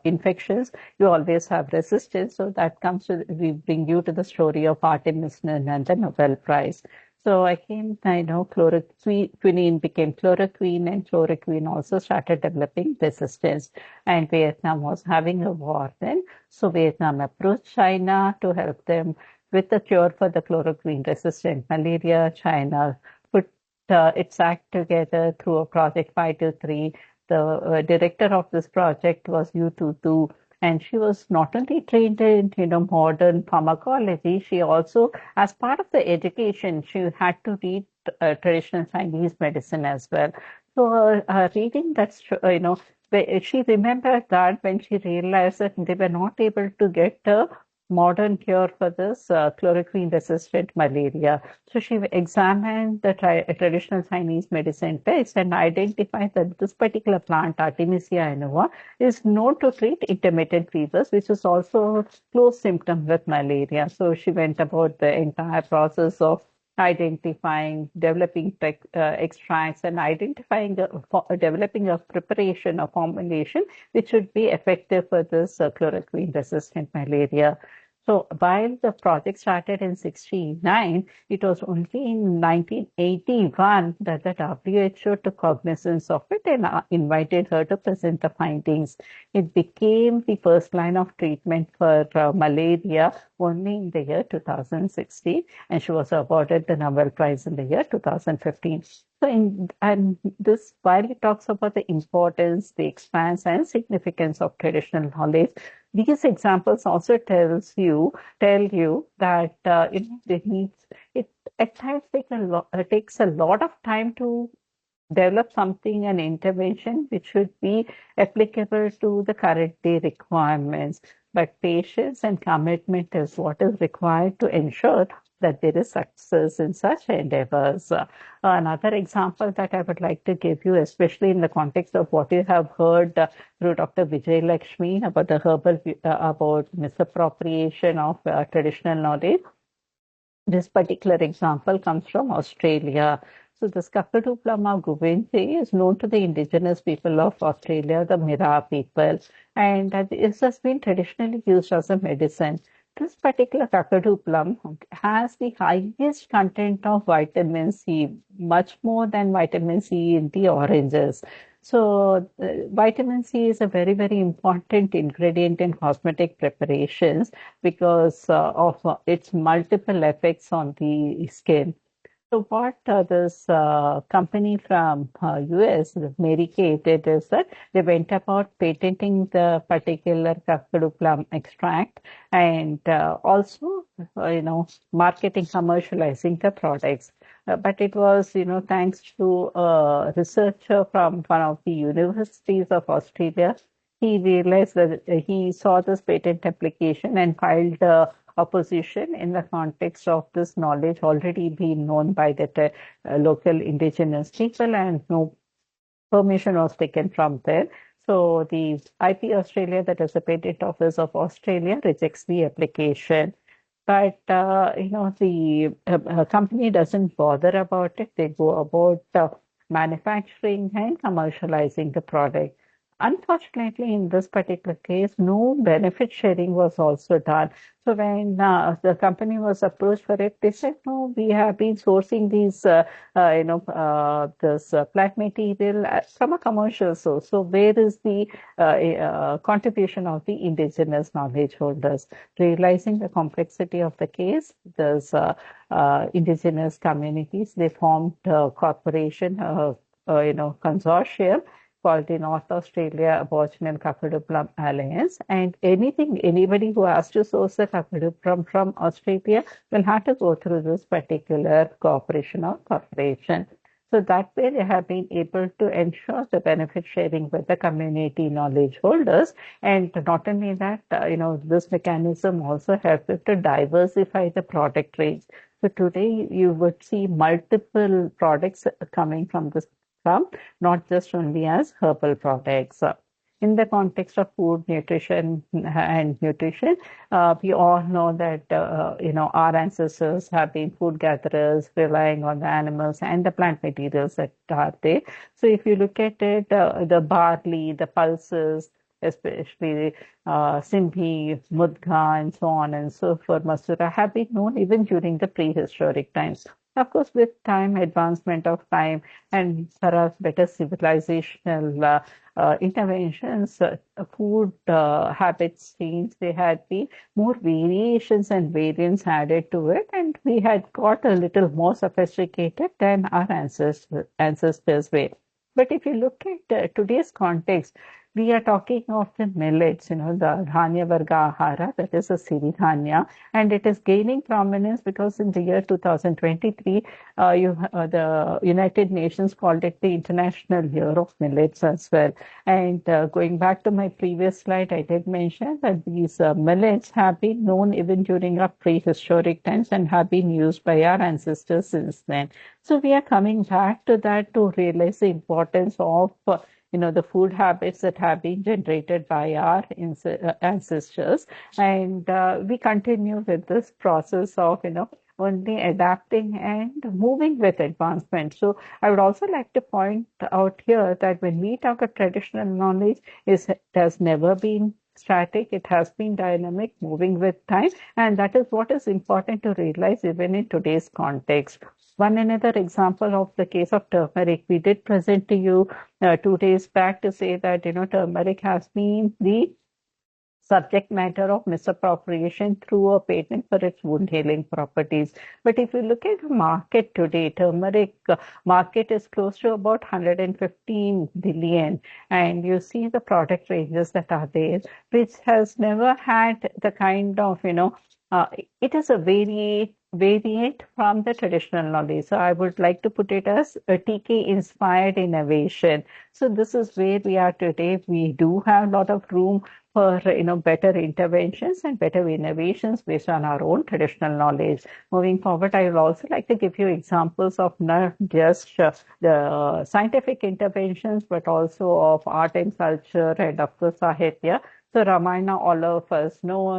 B: infections, you always have resistance. So that comes to, we bring you to the story of artemisinin and the Nobel Prize. So again, quinine became chloroquine, and chloroquine also started developing resistance. And Vietnam was having a war then. So Vietnam approached China to help them with the cure for the chloroquine-resistant malaria. China put its act together through a project 523. The director of this project was Yu Tu, and she was not only trained in modern pharmacology, she also, as part of the education, she had to read traditional Chinese medicine as well. So reading that, she remembered that when she realized that they were not able to get a modern cure for this chloroquine-resistant malaria. So she examined the traditional Chinese medicine text and identified that this particular plant, Artemisia annua, is known to treat intermittent fevers, which is also a close symptom with malaria. So she went about the entire process of identifying, developing extracts, and developing a preparation, a formulation which would be effective for this chloroquine-resistant malaria. So while the project started in 1969, it was only in 1981 that the WHO took cognizance of it and invited her to present the findings. It became the first line of treatment for malaria only in the year 2016, and she was awarded the Nobel Prize in the year 2015. So, and this, while it talks about the importance, the expanse, and significance of traditional knowledge, these examples also tell you that it at times takes a lot of time to develop something, an intervention which should be applicable to the current day requirements. But patience and commitment is what is required to ensure that there is success in such endeavors. Another example that I would like to give you, especially in the context of what you have heard through Dr. Viswajanani about the about misappropriation of traditional knowledge. This particular example comes from Australia. So the Kakadu plum of Guwente is known to the indigenous people of Australia, the Mira people, and this has been traditionally used as a medicine. This particular Kakadu plum has the highest content of vitamin C, much more than vitamin C in the oranges. So, vitamin C is a very, very important ingredient in cosmetic preparations because of its multiple effects on the skin. So what this company from US, Mary Kay, did is that they went about patenting the particular kakadu plum extract and also, marketing, commercializing the products. But it was, thanks to a researcher from one of the universities of Australia. He realized that he saw this patent application and filed opposition in the context of this knowledge already being known by the local indigenous people, and no permission was taken from there. So the IP Australia, that is the Patent Office of Australia, rejects the application. But the company doesn't bother about it. They go about manufacturing and commercializing the product. Unfortunately, in this particular case, no benefit sharing was also done. So when the company was approached for it, they said, "No, we have been sourcing these, this plant material from a commercial source. So where is the contribution of the indigenous knowledge holders?" Realizing the complexity of the case, those indigenous communities, they formed a corporation, consortium called the North Australia Aboriginal Kakadu Plum Alliance. And anybody who has to source the kakadu plum from Australia will have to go through this particular cooperation or corporation. So that way they have been able to ensure the benefit sharing with the community knowledge holders. And not only that, this mechanism also helps them to diversify the product range. So today you would see multiple products coming from this plum, not just only as herbal products. In the context of food, nutrition, and nutrition, we all know that our ancestors have been food gatherers, relying on the animals and the plant materials that are there. So if you look at it, the barley, the pulses, especially Simhi, Mudga, and so on and so forth, Masura, have been known even during the prehistoric times. Of course, with time, advancement of time, and perhaps better civilizational interventions, food habits changed. There had been more variations and variants added to it, and we had got a little more sophisticated than our ancestors were. But if you look at today's context, we are talking of the millets, the Dhanya Varga Ahara, that is a Siridhanya, and it is gaining prominence because in the year 2023, the United Nations called it the International Year of Millets as well. And going back to my previous slide, I did mention that these millets have been known even during our prehistoric times and have been used by our ancestors since then. So we are coming back to that to realize the importance of the food habits that have been generated by our ancestors. And we continue with this process of, only adapting and moving with advancement. So I would also like to point out here that when we talk of traditional knowledge, it has never been static. It has been dynamic, moving with time. And that is what is important to realize even in today's context. One another example of the case of turmeric, we did present to you 2 days back to say that, turmeric has been the subject matter of misappropriation through a patent for its wound healing properties. But if you look at the market today, turmeric market is close to about 115 billion. And you see the product ranges that are there, which has never had the kind of, it is a variant from the traditional knowledge. So I would like to put it as a TK inspired innovation. So this is where we are today. We do have a lot of room for better interventions and better innovations based on our own traditional knowledge. Moving forward, I would also like to give you examples of not just the scientific interventions, but also of art and culture and of course Sahitya. So Ramayana, all of us know,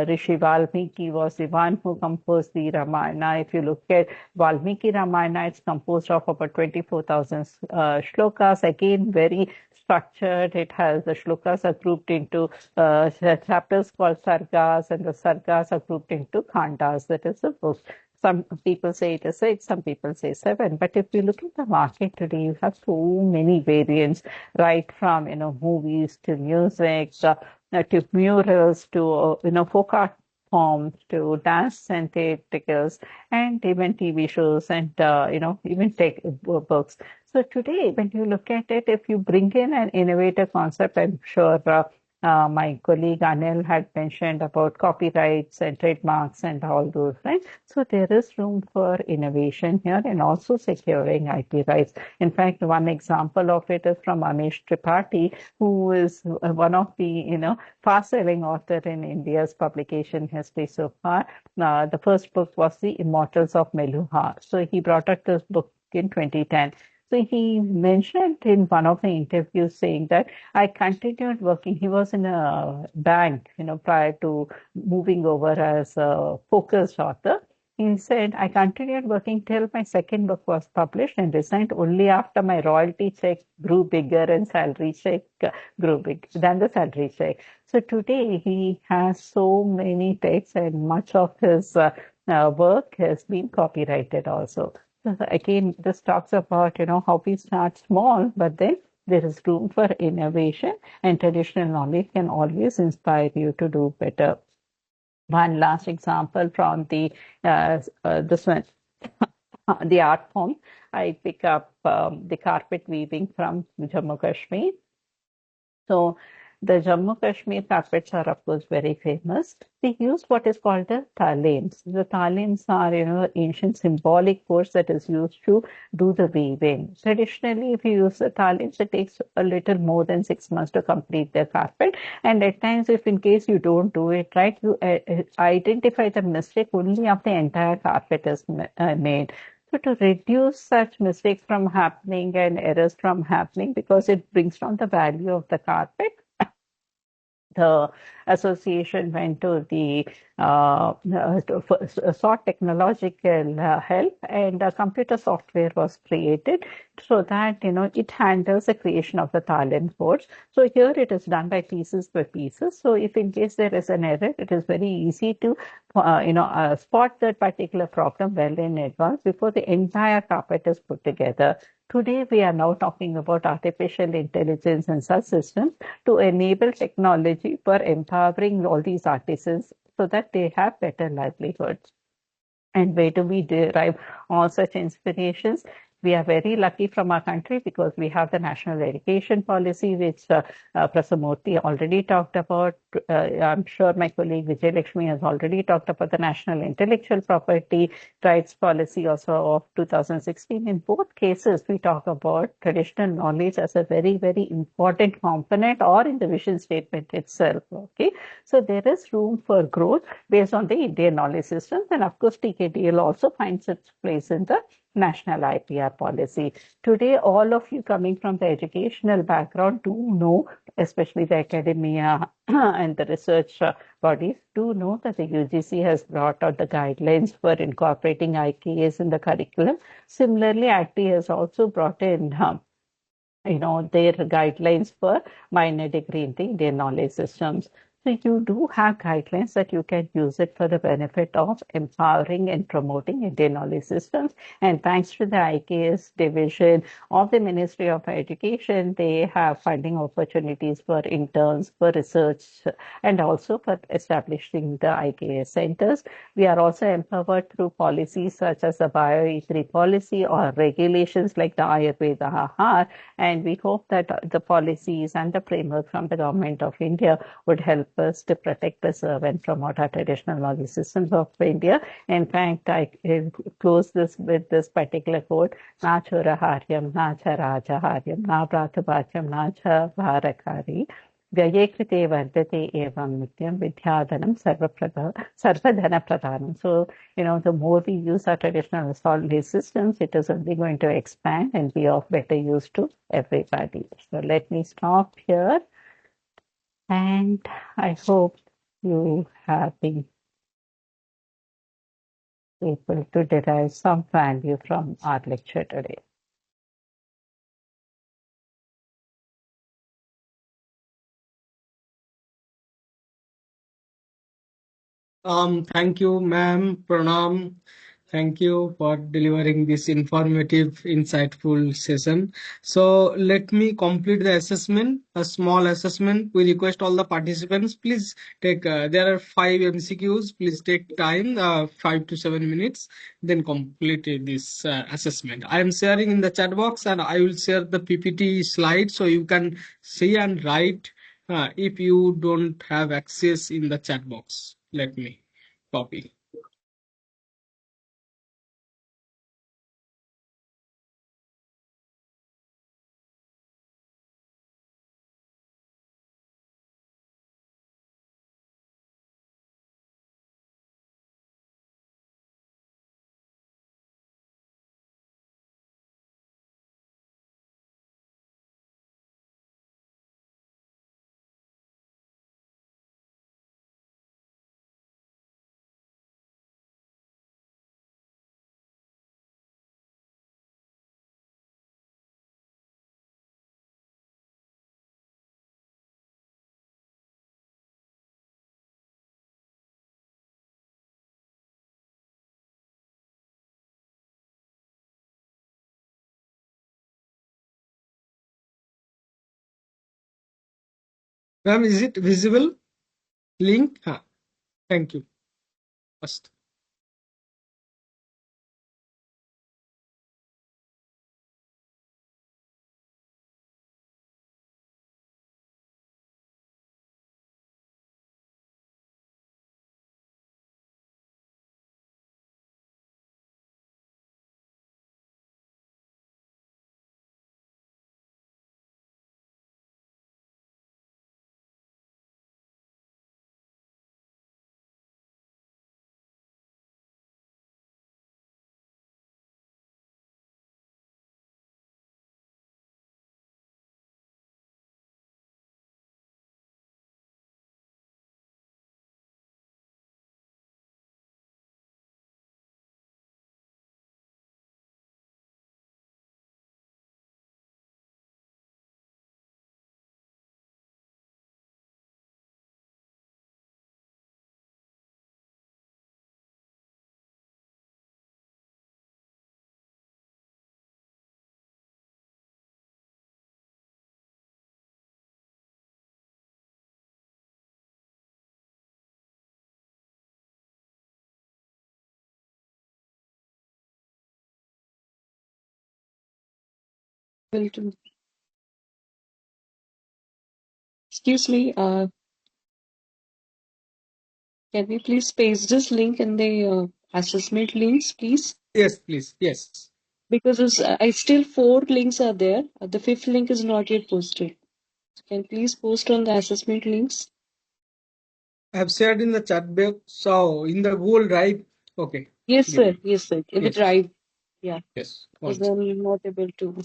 B: Rishi Valmiki was the one who composed the Ramayana. If you look at Valmiki Ramayana, it's composed of about 24,000 shlokas. Again, very structured. It has the shlokas are grouped into chapters called sargas, and the sargas are grouped into khandas. That is the book. Some people say it is 6, some people say 7. But if you look at the market today, you have so many variants, right from movies to music to murals to folk art forms to dance centrifuges and even TV shows and even tech books. So today, when you look at it, if you bring in an innovator concept, I'm sure my colleague Anil had mentioned about copyrights and trademarks and all those, right? So there is room for innovation here and also securing IP rights. In fact, one example of it is from Amish Tripathi, who is one of the fast-selling author in India's publication history so far. The first book was The Immortals of Meluha. So he brought out this book in 2010. So he mentioned in one of the interviews saying that I continued working. He was in a bank, prior to moving over as a focused author. He said, I continued working till my second book was published and resigned only after my royalty check grew bigger and salary check grew big than the salary check. So today he has so many texts and much of his work has been copyrighted also. So again, this talks about, how we start small, but then there is room for innovation and traditional knowledge can always inspire you to do better. One last example from this one, the art form. I pick up the carpet weaving from Jammu Kashmir. So the Jammu Kashmir carpets are, of course, very famous. They use what is called the talims. The talims are, ancient symbolic force that is used to do the weaving. Traditionally, if you use the talims, it takes a little more than 6 months to complete the carpet. And at times, if in case you don't do it right, you identify the mistake only after the entire carpet is made. So to reduce such mistakes from happening and errors from happening, because it brings down the value of the carpet, the association went to the sought technological help, and computer software was created so that it handles the creation of the talim codes. So here it is done by pieces by pieces. So if in case there is an error, it is very easy to spot that particular problem well in advance before the entire carpet is put together. Today, we are now talking about artificial intelligence and such systems to enable technology for empowering all these artisans so that they have better livelihoods. And where do we derive all such inspirations? We are very lucky from our country because we have the national education policy, which Prasamurthy already talked about. I'm sure my colleague Vijay Lakshmi has already talked about the national intellectual property rights policy also of 2016. In both cases, we talk about traditional knowledge as a very, very important component or in the vision statement itself. Okay, so there is room for growth based on the Indian knowledge systems. And of course, TKDL also finds its place in the national IPR policy. Today, all of you coming from the educational background do know, especially the academia and the research bodies, do know that the UGC has brought out the guidelines for incorporating IKS in the curriculum. Similarly, ACTI has also brought in their guidelines for minor degree in the Indian knowledge systems. So you do have guidelines that you can use it for the benefit of empowering and promoting Indian knowledge systems. And thanks to the IKS division of the Ministry of Education, they have funding opportunities for interns, for research, and also for establishing the IKS centers. We are also empowered through policies such as the Bio-E3 policy or regulations like the Ayurveda Ahar. And we hope that the policies and the framework from the government of India would help us to protect, preserve, and promote our traditional knowledge systems of India. In fact, I close this with this particular quote: "Na choraharyam, na cha rajaharyam, na prathabhatyam, na cha bharakari. Vyaye krite vardate evam nityam vidyadanam sarvadhana pradhanam." So, the more we use our traditional knowledge systems, it is only going to expand and be of better use to everybody. So let me stop here. And I hope you have been able to derive some value from our lecture today.
A: Thank you, ma'am. Pranam. Thank you for delivering this informative, insightful session. So let me complete the assessment, a small assessment. We request all the participants, please take, there are 5 MCQs. Please take time, 5 to 7 minutes, then complete this assessment. I am sharing in the chat box and I will share the PPT slide so you can see and write if you don't have access in the chat box. Let me copy. Ma'am, is it visible? Link? Thank you. First.
C: Able to. Excuse me, can we please paste this link in the assessment links, please?
A: Yes, please. Yes.
C: Because I still 4 links are there. The 5th link is not yet posted. Can please post on the assessment links?
A: I have shared in the chat box. So in the Google Drive. Okay.
C: Yes,
A: Give
C: sir.
A: me.
C: Yes, sir. In the
A: Yes.
C: drive. Yeah.
A: Yes.
C: Because
A: Once.
C: I'm not able to.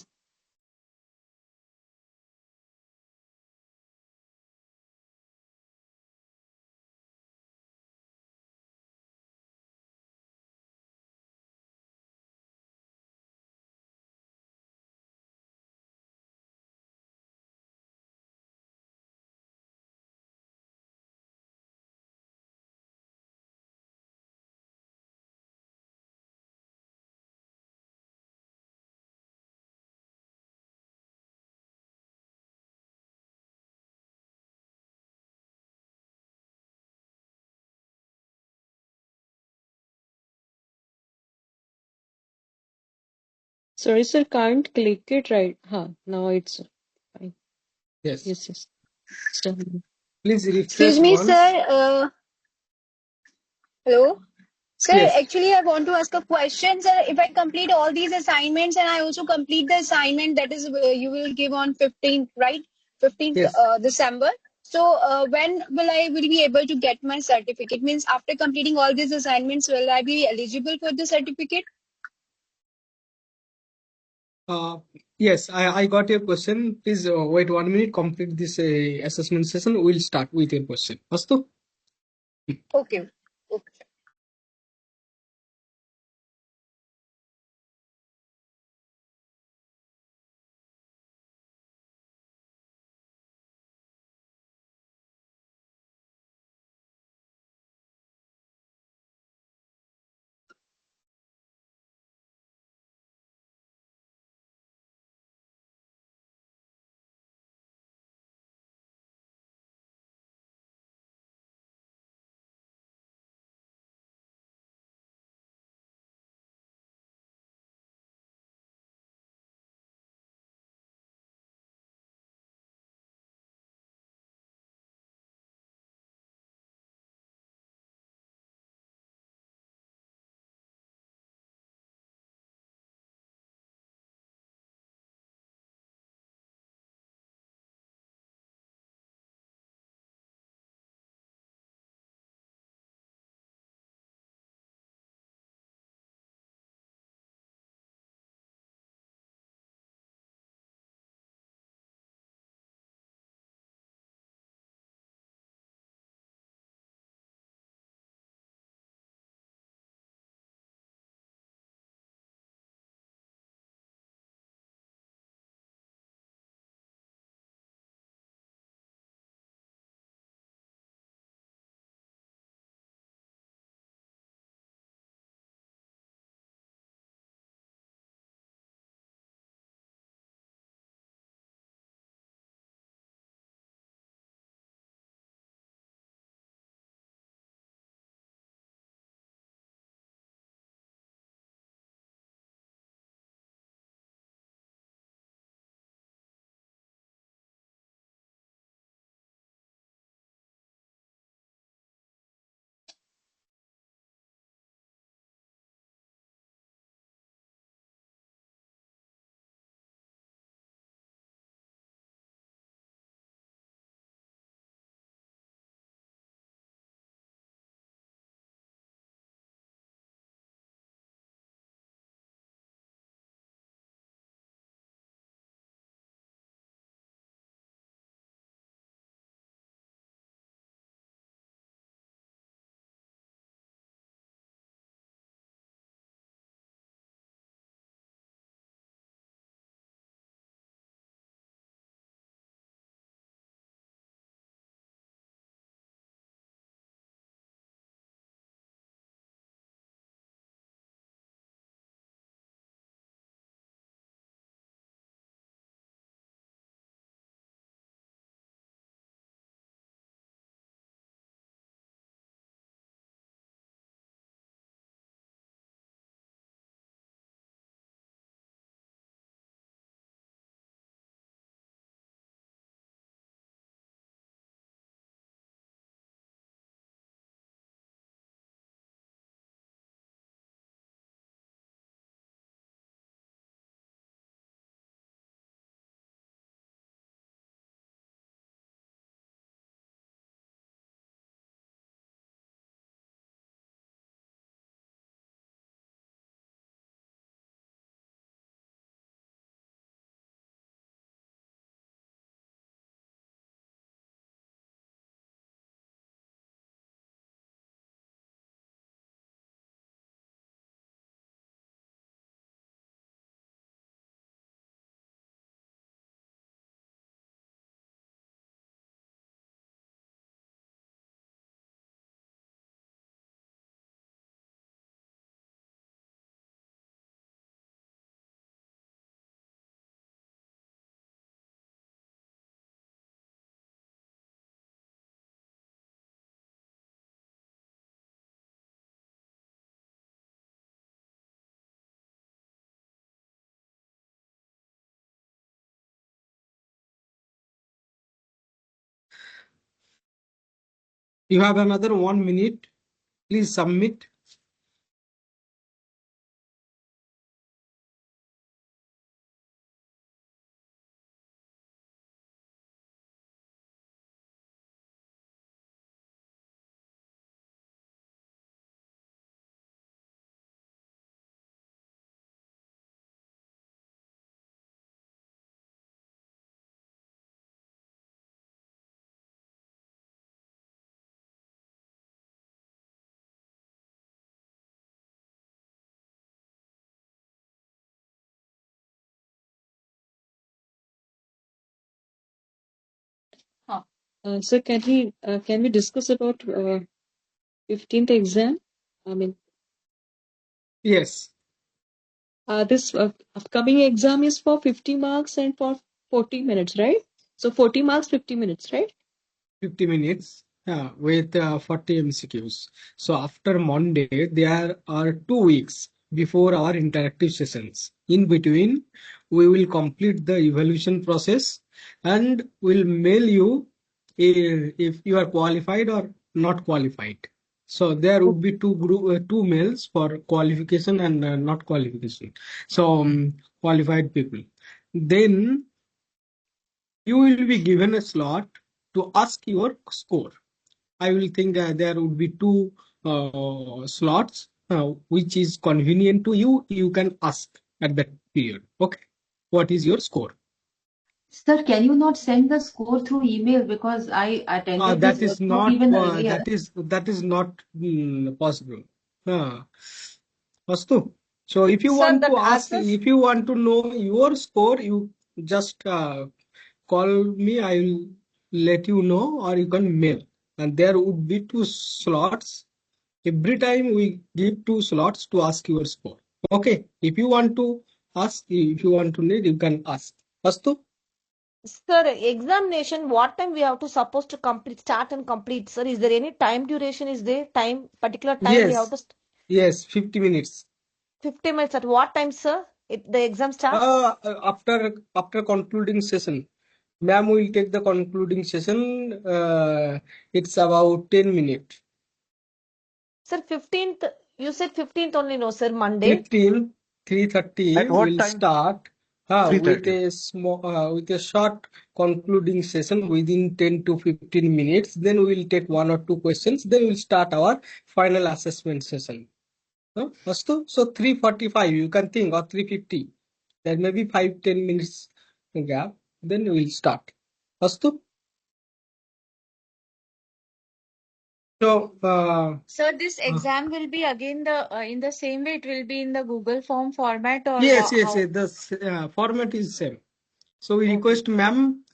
C: Sorry, sir. Can't click it right. Now it's fine.
A: Yes.
C: Yes, yes. It's done.
A: Please
D: Excuse
A: refresh
D: me,
A: once.
D: sir. Hello. Sir,
A: Yes.
D: actually, I want to ask a question, sir. If I complete all these assignments and I also complete the assignment that is you will give on 15th, right? 15th
A: Yes.
D: December. So, when will be able to get my certificate? Means after completing all these assignments, will I be eligible for the certificate?
A: Yes, I got your question. Please wait 1 minute, complete this assessment session. We'll start with your question. Astu?
D: Okay. Okay.
A: You have another 1 minute. Please submit.
C: Sir, can we discuss about 15th exam? I mean,
A: Yes,
C: this upcoming exam is for 50 marks and for 40 minutes, right? So 40 marks, 50 minutes, right?
A: 50 minutes with 40 MCQs. So after Monday, there are 2 weeks before our interactive sessions. In between, we will complete the evaluation process and will mail you if you are qualified or not qualified. So there would be two mails for qualification and not qualification. So qualified people. Then you will be given a slot to ask your score. I will think there would be two slots which is convenient to you. You can ask at that period. Okay, what is your score?
E: Sir, can you not send the score through email because I attended this
A: That is
E: workshop
A: not
E: even earlier.
A: that is not possible. Astu. So if you
F: Sir,
A: want
F: that
A: to ask,
F: access,
A: if you want to know your score, you just call me. I will let you know, or you can mail. And there would be two slots. Every time we give two slots to ask your score. Okay. If you want to ask, if you want to need, you can ask. Astu?
F: sir, examination, what time we have to supposed to complete, start and complete, sir? Is there any time duration? Is there time, particular time we have
A: Yes.
F: to,
A: Yes. 50 minutes.
F: 50 minutes at what time, sir? The exam starts?
A: After concluding session, ma'am will take the concluding session. It's about 10 minutes.
F: Sir, 15th, you said 15th only, no, sir, Monday.
A: 15, 3:30
G: At what
A: will
G: time?
A: start with
G: 3:30.
A: a small with a short concluding session within 10 to 15 minutes. Then we will take one or two questions. Then we'll start our final assessment session. Astu? So 3:45 you can think, or 3:50. There may be 5-10 minutes gap. Then we'll start. Astu? So
D: Sir, this exam will be again the in the same way. It will be in the Google form format or
A: yes, yes,
D: how?
A: the format is same. So we
D: Okay.
A: request ma'am,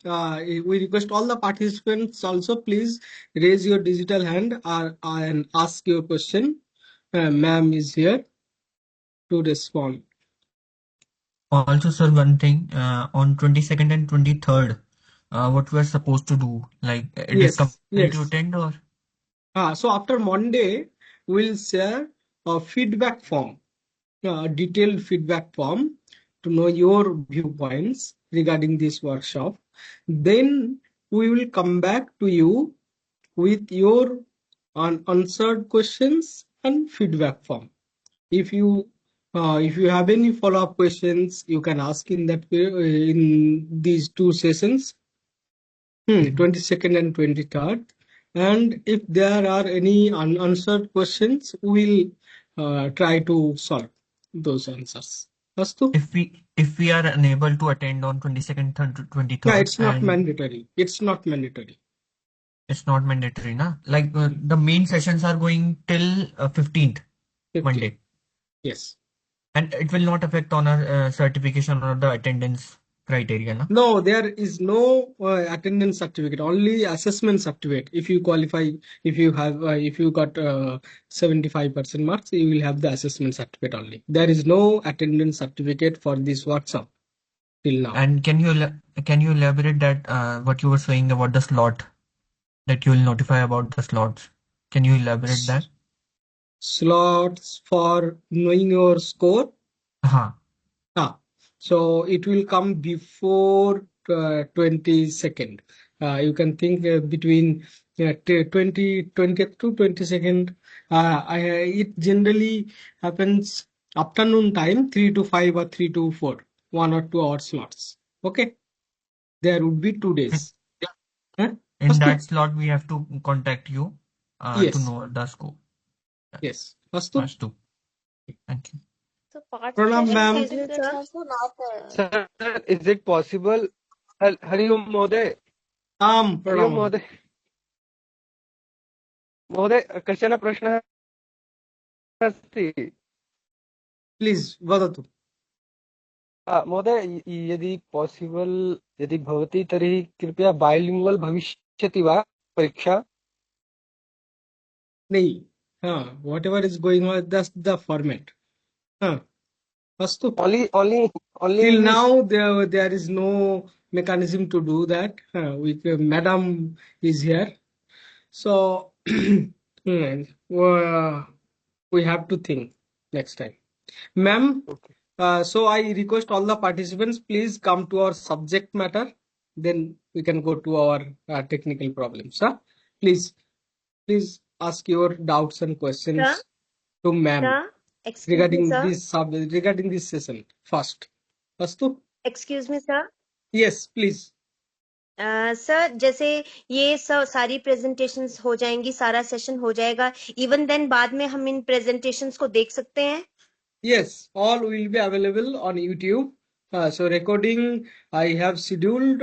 A: we request all the participants also please raise your digital hand and ask your question. Ma'am is here to respond.
H: Also, sir, one thing on 22nd and 23rd, what we are supposed to do, like it is
A: Yes,
H: compulsory to
A: yes.
H: attend or
A: So after Monday, we'll share a feedback form, a detailed feedback form to know your viewpoints regarding this workshop. Then we will come back to you with your unanswered questions and feedback form. If you have any follow-up questions, you can ask in that in these two sessions, 22nd and 23rd. And if there are any unanswered questions, we'll try to solve those answers. Astu?
H: if we are unable to attend on 22nd,
A: No,
H: 23rd,
A: it's not
H: and
A: mandatory. It's not mandatory.
H: it's not mandatory, na? Like the main sessions are going till 15th
A: 15.
H: Monday,
A: Yes.
H: and it will not affect on our certification or the attendance criteria, na?
A: No, there is no attendance certificate, only assessment certificate. If you qualify, if you got 75% marks, you will have the assessment certificate only. There is no attendance certificate for this workshop till now.
H: And can you elaborate that what you were saying about the slot, that you will notify about the slots? Can you elaborate that?
A: Slots for knowing your score.
H: Uh-huh.
A: So it will come before 22nd. You can think between 20th to 22nd. It generally happens afternoon time, 3 to 5 or 3 to 4, 1 or 2 hour slots. Okay, there would be 2 days. Huh?
H: In
A: Astu?
H: that slot, we have to contact you to
A: Yes,
H: know the score.
A: yes. Astu?
H: Must do. Thank you.
F: So
A: Pranam,
F: participation
A: ma'am.
F: certificates also not.
G: Sir, is it possible? Hari Om Mohoday. Hari Om
A: Pranam.
G: Mohoday. Mohoday, कश्चन प्रश्नः अस्ति.
A: Please, vadatu.
G: महोदय यदि possible यदि भवति तर्हि कृपया bilingual भविष्यति वा परीक्षा?
A: नहीं, हाँ, whatever is going on, that's the format. हाँ, अस्तु.
G: Only
A: Till
G: English.
A: now, there is no mechanism to do that. With Madam is here, so we have to think next time. Ma'am,
G: Okay.
A: so I request all the participants, please come to our subject matter. Then we can go to our technical problems. Please ask your doubts and
I: Sir,
A: questions to ma'am
I: sir, excuse me, sir.
A: regarding this session first. Astu?
I: Excuse me, sir.
A: Yes, please.
I: Sir जैसे ये सब सारी presentations हो जाएंगी, सारा session हो जाएगा, even then बाद में हम इन प्रेजेंटेशंस को देख सकते हैं?
A: Yes, all will be available on YouTube. So recording I have scheduled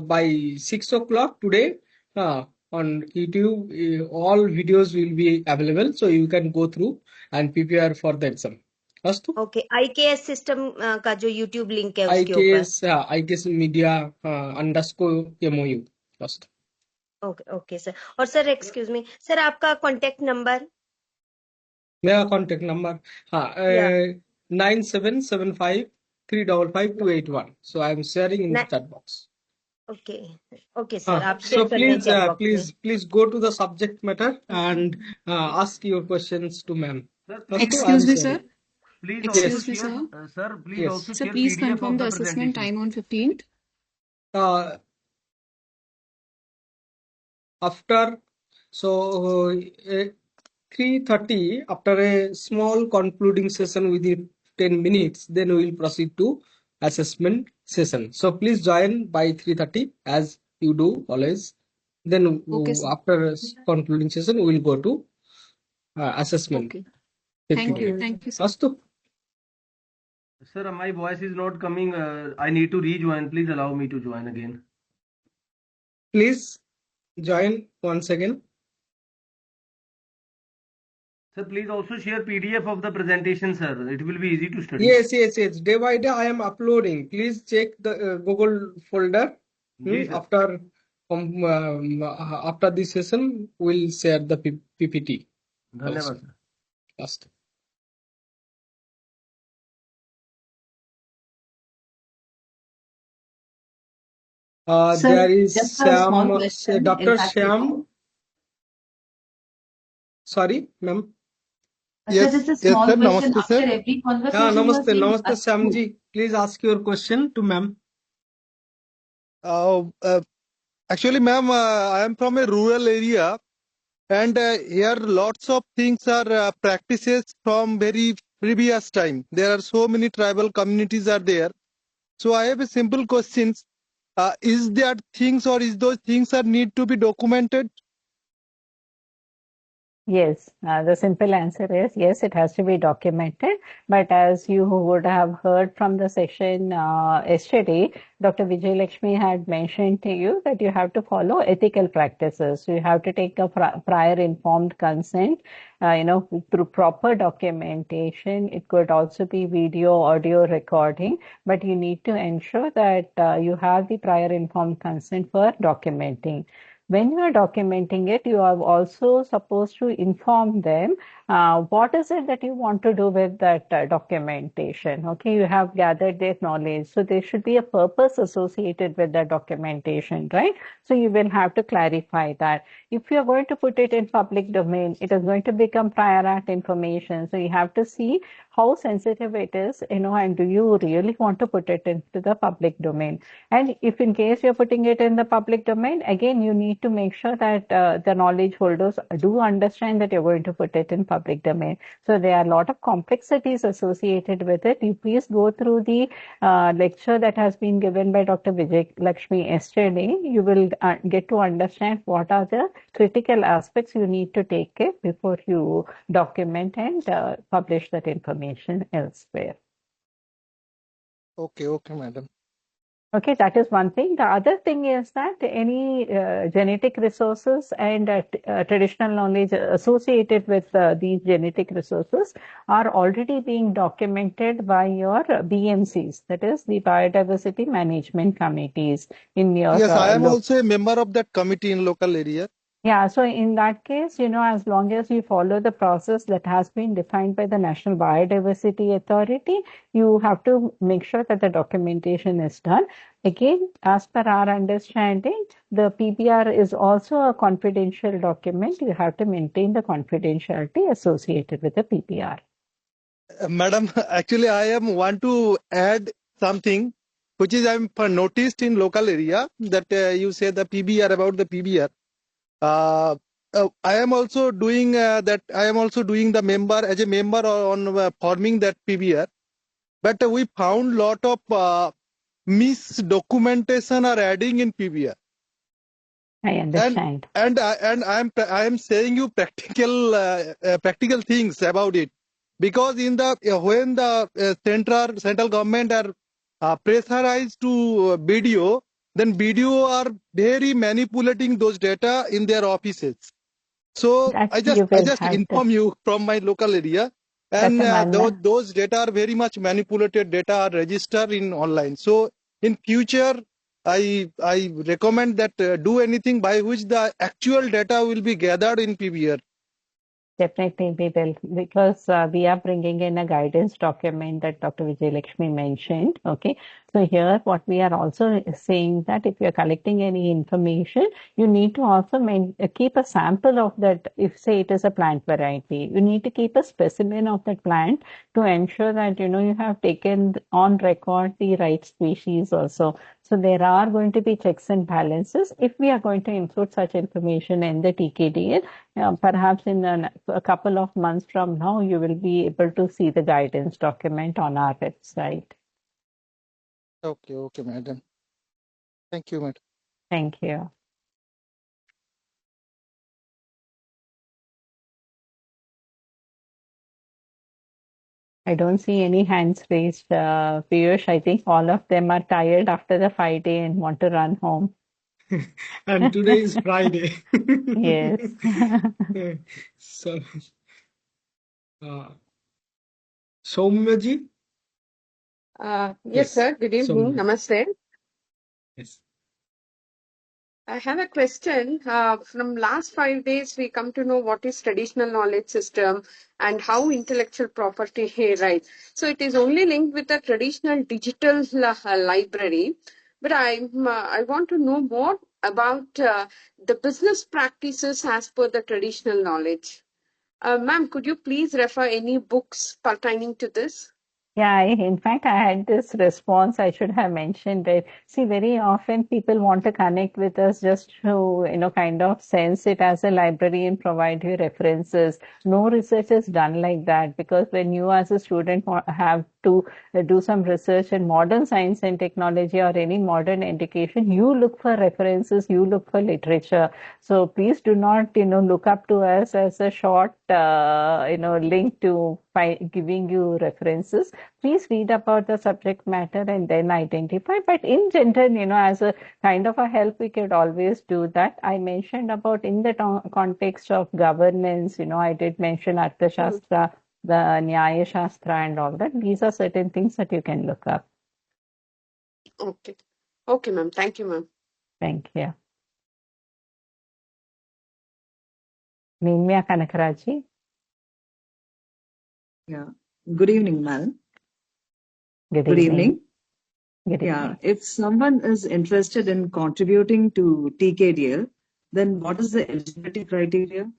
A: by 6 o'clock today on YouTube. All videos will be available, so you can go through and prepare for the exam. Astu?
I: Okay, IKS system का जो YouTube link है उसके ऊपर.
A: IKS media underscore MOU. Astu.
I: Okay okay sir. और sir excuse me sir, आपका contact number?
A: मेरा contact number
I: या
A: 9775355281. So I am sharing in the chat box.
I: Okay okay sir, आप
A: So
I: शेयर कर दें चैट बॉक्स में.
A: please go to the subject matter and ask your questions to ma'am.
C: Excuse me, sir.
J: Please
C: Excuse
J: also
C: me,
J: share,
C: sir.
J: sir. Please
A: Yes.
J: also
C: Sir,
J: share
C: please
J: PDF
C: confirm
J: of
C: the
J: the
C: assessment
J: presentation.
C: time on 15th.
A: After 3:30, after a small concluding session within 10 minutes, then we will proceed to assessment session. So please join by 3:30 as you do always. Then
C: Okay, sir.
A: after concluding session, we will go to assessment.
C: Okay.
A: 50
C: Thank you.
A: minutes.
C: Thank you, sir.
A: Astu?
J: Sir, my voice is not coming. I need to rejoin. Please allow me to join again.
A: Please join once again.
J: Sir, please also share PDF of the presentation, sir. It will be easy to study.
A: Yes. Day by day, I am uploading. Please check the Google folder.
J: Ji, sir.
A: After this session, we'll share the PPT.
J: धन्यवाद
A: also.
J: sir.
A: Last.
E: Sir,
A: There is
E: just a small
A: Sam,
E: question.
A: Dr.
E: In fact,
A: Sham. Sorry, ma'am.
E: Sir, just a small
K: sir.
E: question.
K: Namaste,
E: After
K: sir.
E: every conversation, you are
A: Namaste,
E: saying
A: Namaste,
E: Astu.
A: Samji. Please ask your question to ma'am.
K: Actually, ma'am, I am from a rural area, and here lots of things are practices from very previous time. There are so many tribal communities are there. So I have a simple question: is that things or is those things are need to be documented?
B: Yes, the simple answer is yes, it has to be documented. But as you would have heard from the session yesterday, Dr. Vijay Lakshmi had mentioned to you that you have to follow ethical practices. You have to take a prior informed consent, through proper documentation. It could also be video, audio recording, but you need to ensure that you have the prior informed consent for documenting. When you are documenting it, you are also supposed to inform them what is it that you want to do with that documentation. Okay, you have gathered their knowledge, so there should be a purpose associated with the documentation, right? So you will have to clarify that. If you are going to put it in public domain, it is going to become prior art information. So you have to see how sensitive it is, and do you really want to put it into the public domain? And if in case you're putting it in the public domain, again, you need to make sure that the knowledge holders do understand that you're going to put it in public domain. So there are a lot of complexities associated with it. You please go through the lecture that has been given by Dr. Vijay Lakshmi yesterday. You will get to understand what are the critical aspects you need to take care before you document and publish that information elsewhere.
K: Okay, madam.
B: Okay, that is one thing. The other thing is that any genetic resources and traditional knowledge associated with these genetic resources are already being documented by your BMCs, that is the biodiversity management committees in your
K: Yes, I am also a member of that committee in local area.
B: Yeah, so in that case, as long as you follow the process that has been defined by the National Biodiversity Authority, you have to make sure that the documentation is done. Again, as per our understanding, the PBR is also a confidential document. You have to maintain the confidentiality associated with the PBR.
K: Madam, actually, I want to add something, which is I'm noticed in local area that you say the PBR about the PBR. I am also doing that. I am also doing the member as a member on forming that PBR. But we found lot of misdocumentation are adding in PBR.
B: I understand.
K: And I am saying you practical things about it, because in the when the central government are pressurized to BDO, then BDO are very manipulating those data in their offices. So
B: That
K: I
B: you will
K: just
B: have to.
K: inform you from my local area, and those data are very much manipulated data are registered in online. So in future, I recommend that do anything by which the actual data will be gathered in PBR.
B: Definitely we will, because we are bringing in a guidance document that Dr. Vijay Lakshmi mentioned. Okay, so here what we are also saying that if you are collecting any information, you need to also keep a sample of that. If say it is a plant variety, you need to keep a specimen of that plant to ensure that you have taken on record the right species also. So there are going to be checks and balances if we are going to include such information in the TKDL. Perhaps in a couple of months from now, you will be able to see the guidance document on our website.
K: Okay, madam. Thank you, madam.
B: Thank you. I don't see any hands raised, Piyush. I think all of them are tired after the 5 day and want to run home.
A: And today is Friday.
B: Yes.
A: So, Soumyaji?
L: Yes, sir. Good evening.
A: Soumya.
L: Namaste.
A: Yes.
L: I have a question. From last 5 days, we come to know what is traditional knowledge system and how intellectual property rights. So it is only linked with the traditional digital library. But I want to know more about the business practices as per the traditional knowledge. Ma'am, could you please refer any books pertaining to this?
B: Yeah, in fact, I had this response. I should have mentioned it. See, very often people want to connect with us just to, kind of sense it as a library and provide you references. No research is done like that, because when you as a student have to do some research in modern science and technology or any modern education, you look for references, you look for literature. So please do not, look up to us as a short, link to giving you references. Please read about the subject matter and then identify. But in general, as a kind of a help, we could always do that. I mentioned about in the context of governance, I did mention Arthashastra, the Nyaya Shastra and all that. These are certain things that you can look up.
L: Okay. Okay, ma'am. Thank you, ma'am.
B: Thank you. Nimya Kanakaraji.
M: Yeah. Good evening, ma'am.
B: Good
M: Good
B: evening.
M: evening.
B: Good
M: Yeah.
B: evening.
M: If someone is interested in contributing to TKDL, then what is the eligibility criteria?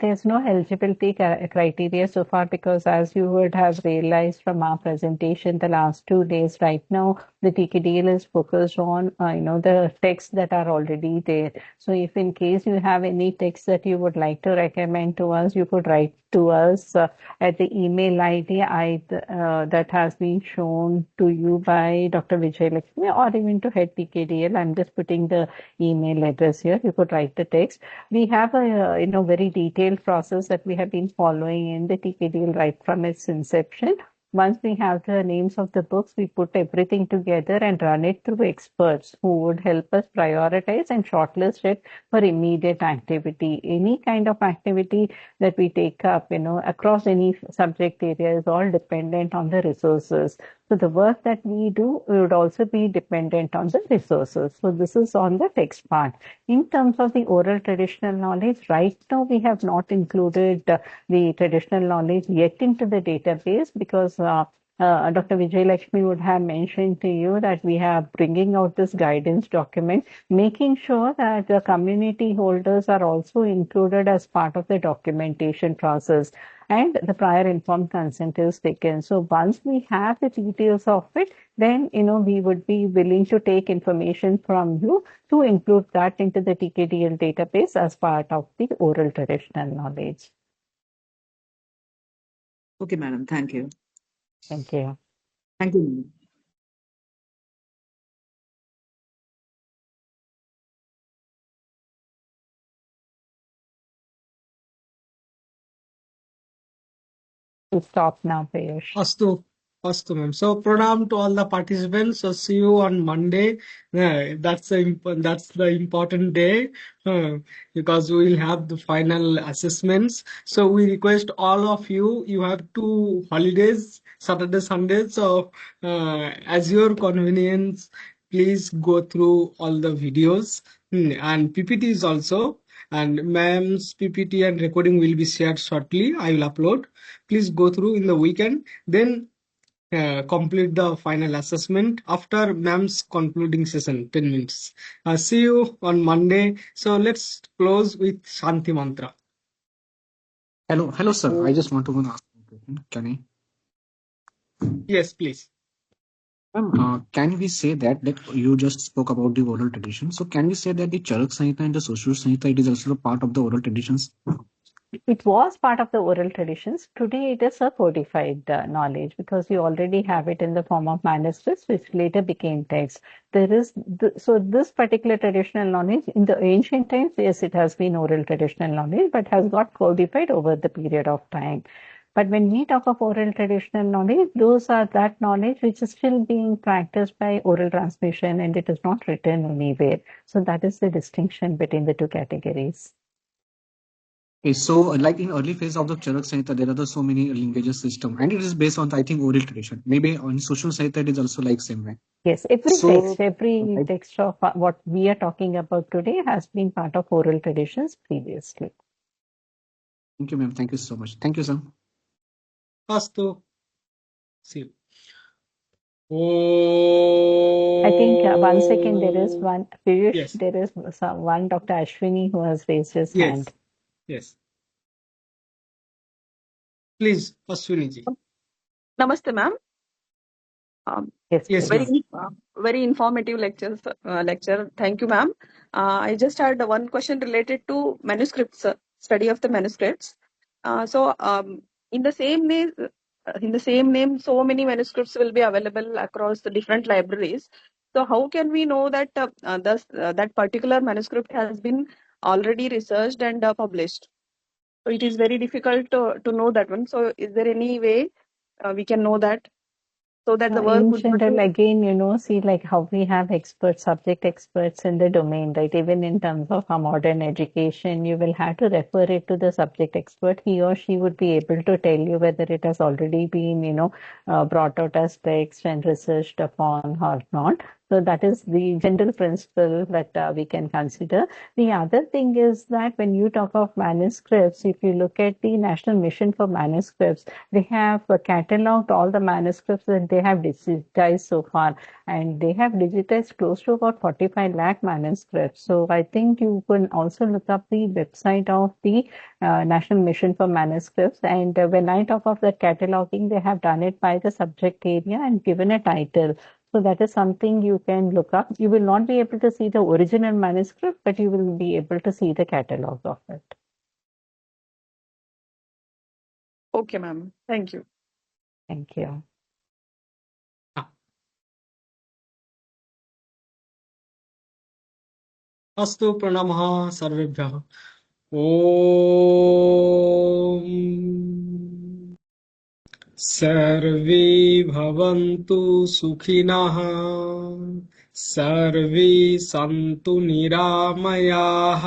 B: There's no eligibility criteria so far, because as you would have realized from our presentation the last 2 days, right now the TKDL is focused on the texts that are already there. So if in case you have any text that you would like to recommend to us, you could write to us at the email ID that has been shown to you by Dr. Vijay Lakshmi, or even to head TKDL. I'm just putting the email address here. You could write the text. We have a very detailed process that we have been following in the TKDL right from its inception. once we have the names of the books, we put everything together and run it through experts who would help us prioritize and shortlist it for immediate activity. Any kind of activity that we take up, across any subject area is all dependent on the resources. So the work that we do would also be dependent on the resources. So this is on the text part. In terms of the oral traditional knowledge, right now we have not included the traditional knowledge yet into the database because Dr. Vijay Lakshmi would have mentioned to you that we are bringing out this guidance document, making sure that the community holders are also included as part of the documentation process and the prior informed consent is taken. So once we have the details of it, then, we would be willing to take information from you to include that into the TKDL database as part of the oral traditional knowledge.
M: Okay, madam. Thank you.
B: Thank you.
M: Thank you, madam.
B: To stop now, Piyush.
A: Astu, ma'am. So pranam to all the participants. So see you on Monday. That's the important day because we will have the final assessments. So we request all of you. You have 2 holidays, Saturday, Sunday. So as your convenience, please go through all the videos and PPTs also. And ma'am's PPT and recording will be shared shortly. I will upload. Please go through in the weekend. Then complete the final assessment after ma'am's concluding session, 10 minutes. See you on Monday. So let's close with Shanti Mantra.
N: Hello, sir. I just want to ask one question. Can I?
A: Yes, please.
N: Can we say that, like you just spoke about the oral tradition, so can we say that the Charak Samhita and the Social Samhita, it is also a part of the oral traditions?
B: It was part of the oral traditions. Today it is a codified knowledge because we already have it in the form of manuscripts, which later became text. So this particular traditional knowledge in the ancient times, yes, it has been oral traditional knowledge, but has got codified over the period of time. But when we talk of oral traditional knowledge, those are that knowledge which is still being practiced by oral transmission and it is not written anywhere. So that is the distinction between the two categories.
N: Okay, so like in early phase of the Charak Samhita, there are so many languages system, and it is based on, I think, oral tradition. Maybe on Social Samhita, it is also like same way.
B: Yes, every text of what we are talking about today has been part of oral traditions previously.
N: Thank you, ma'am. Thank you so much. Thank you, sir.
A: Astu. See you.
B: I think 1 second, there is one, Piyush,
A: Yes.
B: there is one Dr. Ashwini who has raised his hand.
A: Yes. Please, Ashwini ji.
O: Namaste, ma'am.
B: Yes,
O: very informative lecture. Thank you, ma'am. I just had one question related to manuscripts, study of the manuscripts. In the same name, so many manuscripts will be available across the different libraries. So how can we know that that particular manuscript has been already researched and published? So it is very difficult to know that one. So is there any way we can know that? So that the work
B: in
O: would
B: general,
O: not be...
B: again, see like how we have experts, subject experts in the domain, right? Even in terms of our modern education, you will have to refer it to the subject expert. He or she would be able to tell you whether it has already been, brought out as text and researched upon or not. So that is the general principle that we can consider. The other thing is that when you talk of manuscripts, if you look at the National Mission for Manuscripts, they have catalogued all the manuscripts that they have digitized so far, and they have digitized close to about 45 lakh manuscripts. So I think you can also look up the website of the National Mission for Manuscripts. And when I talk of that cataloging, they have done it by the subject area and given a title. So that is something you can look up. You will not be able to see the original manuscript, but you will be able to see the catalog of it.
O: Okay, ma'am. Thank you.
B: Thank you.
A: Astu pranamah sarvebhyah. Om सर्वे भवन्तु सुखिनः सर्वे सन्तु निरामयाः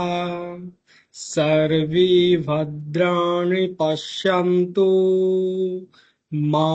A: सर्वे भद्राणि पश्यन्तु मा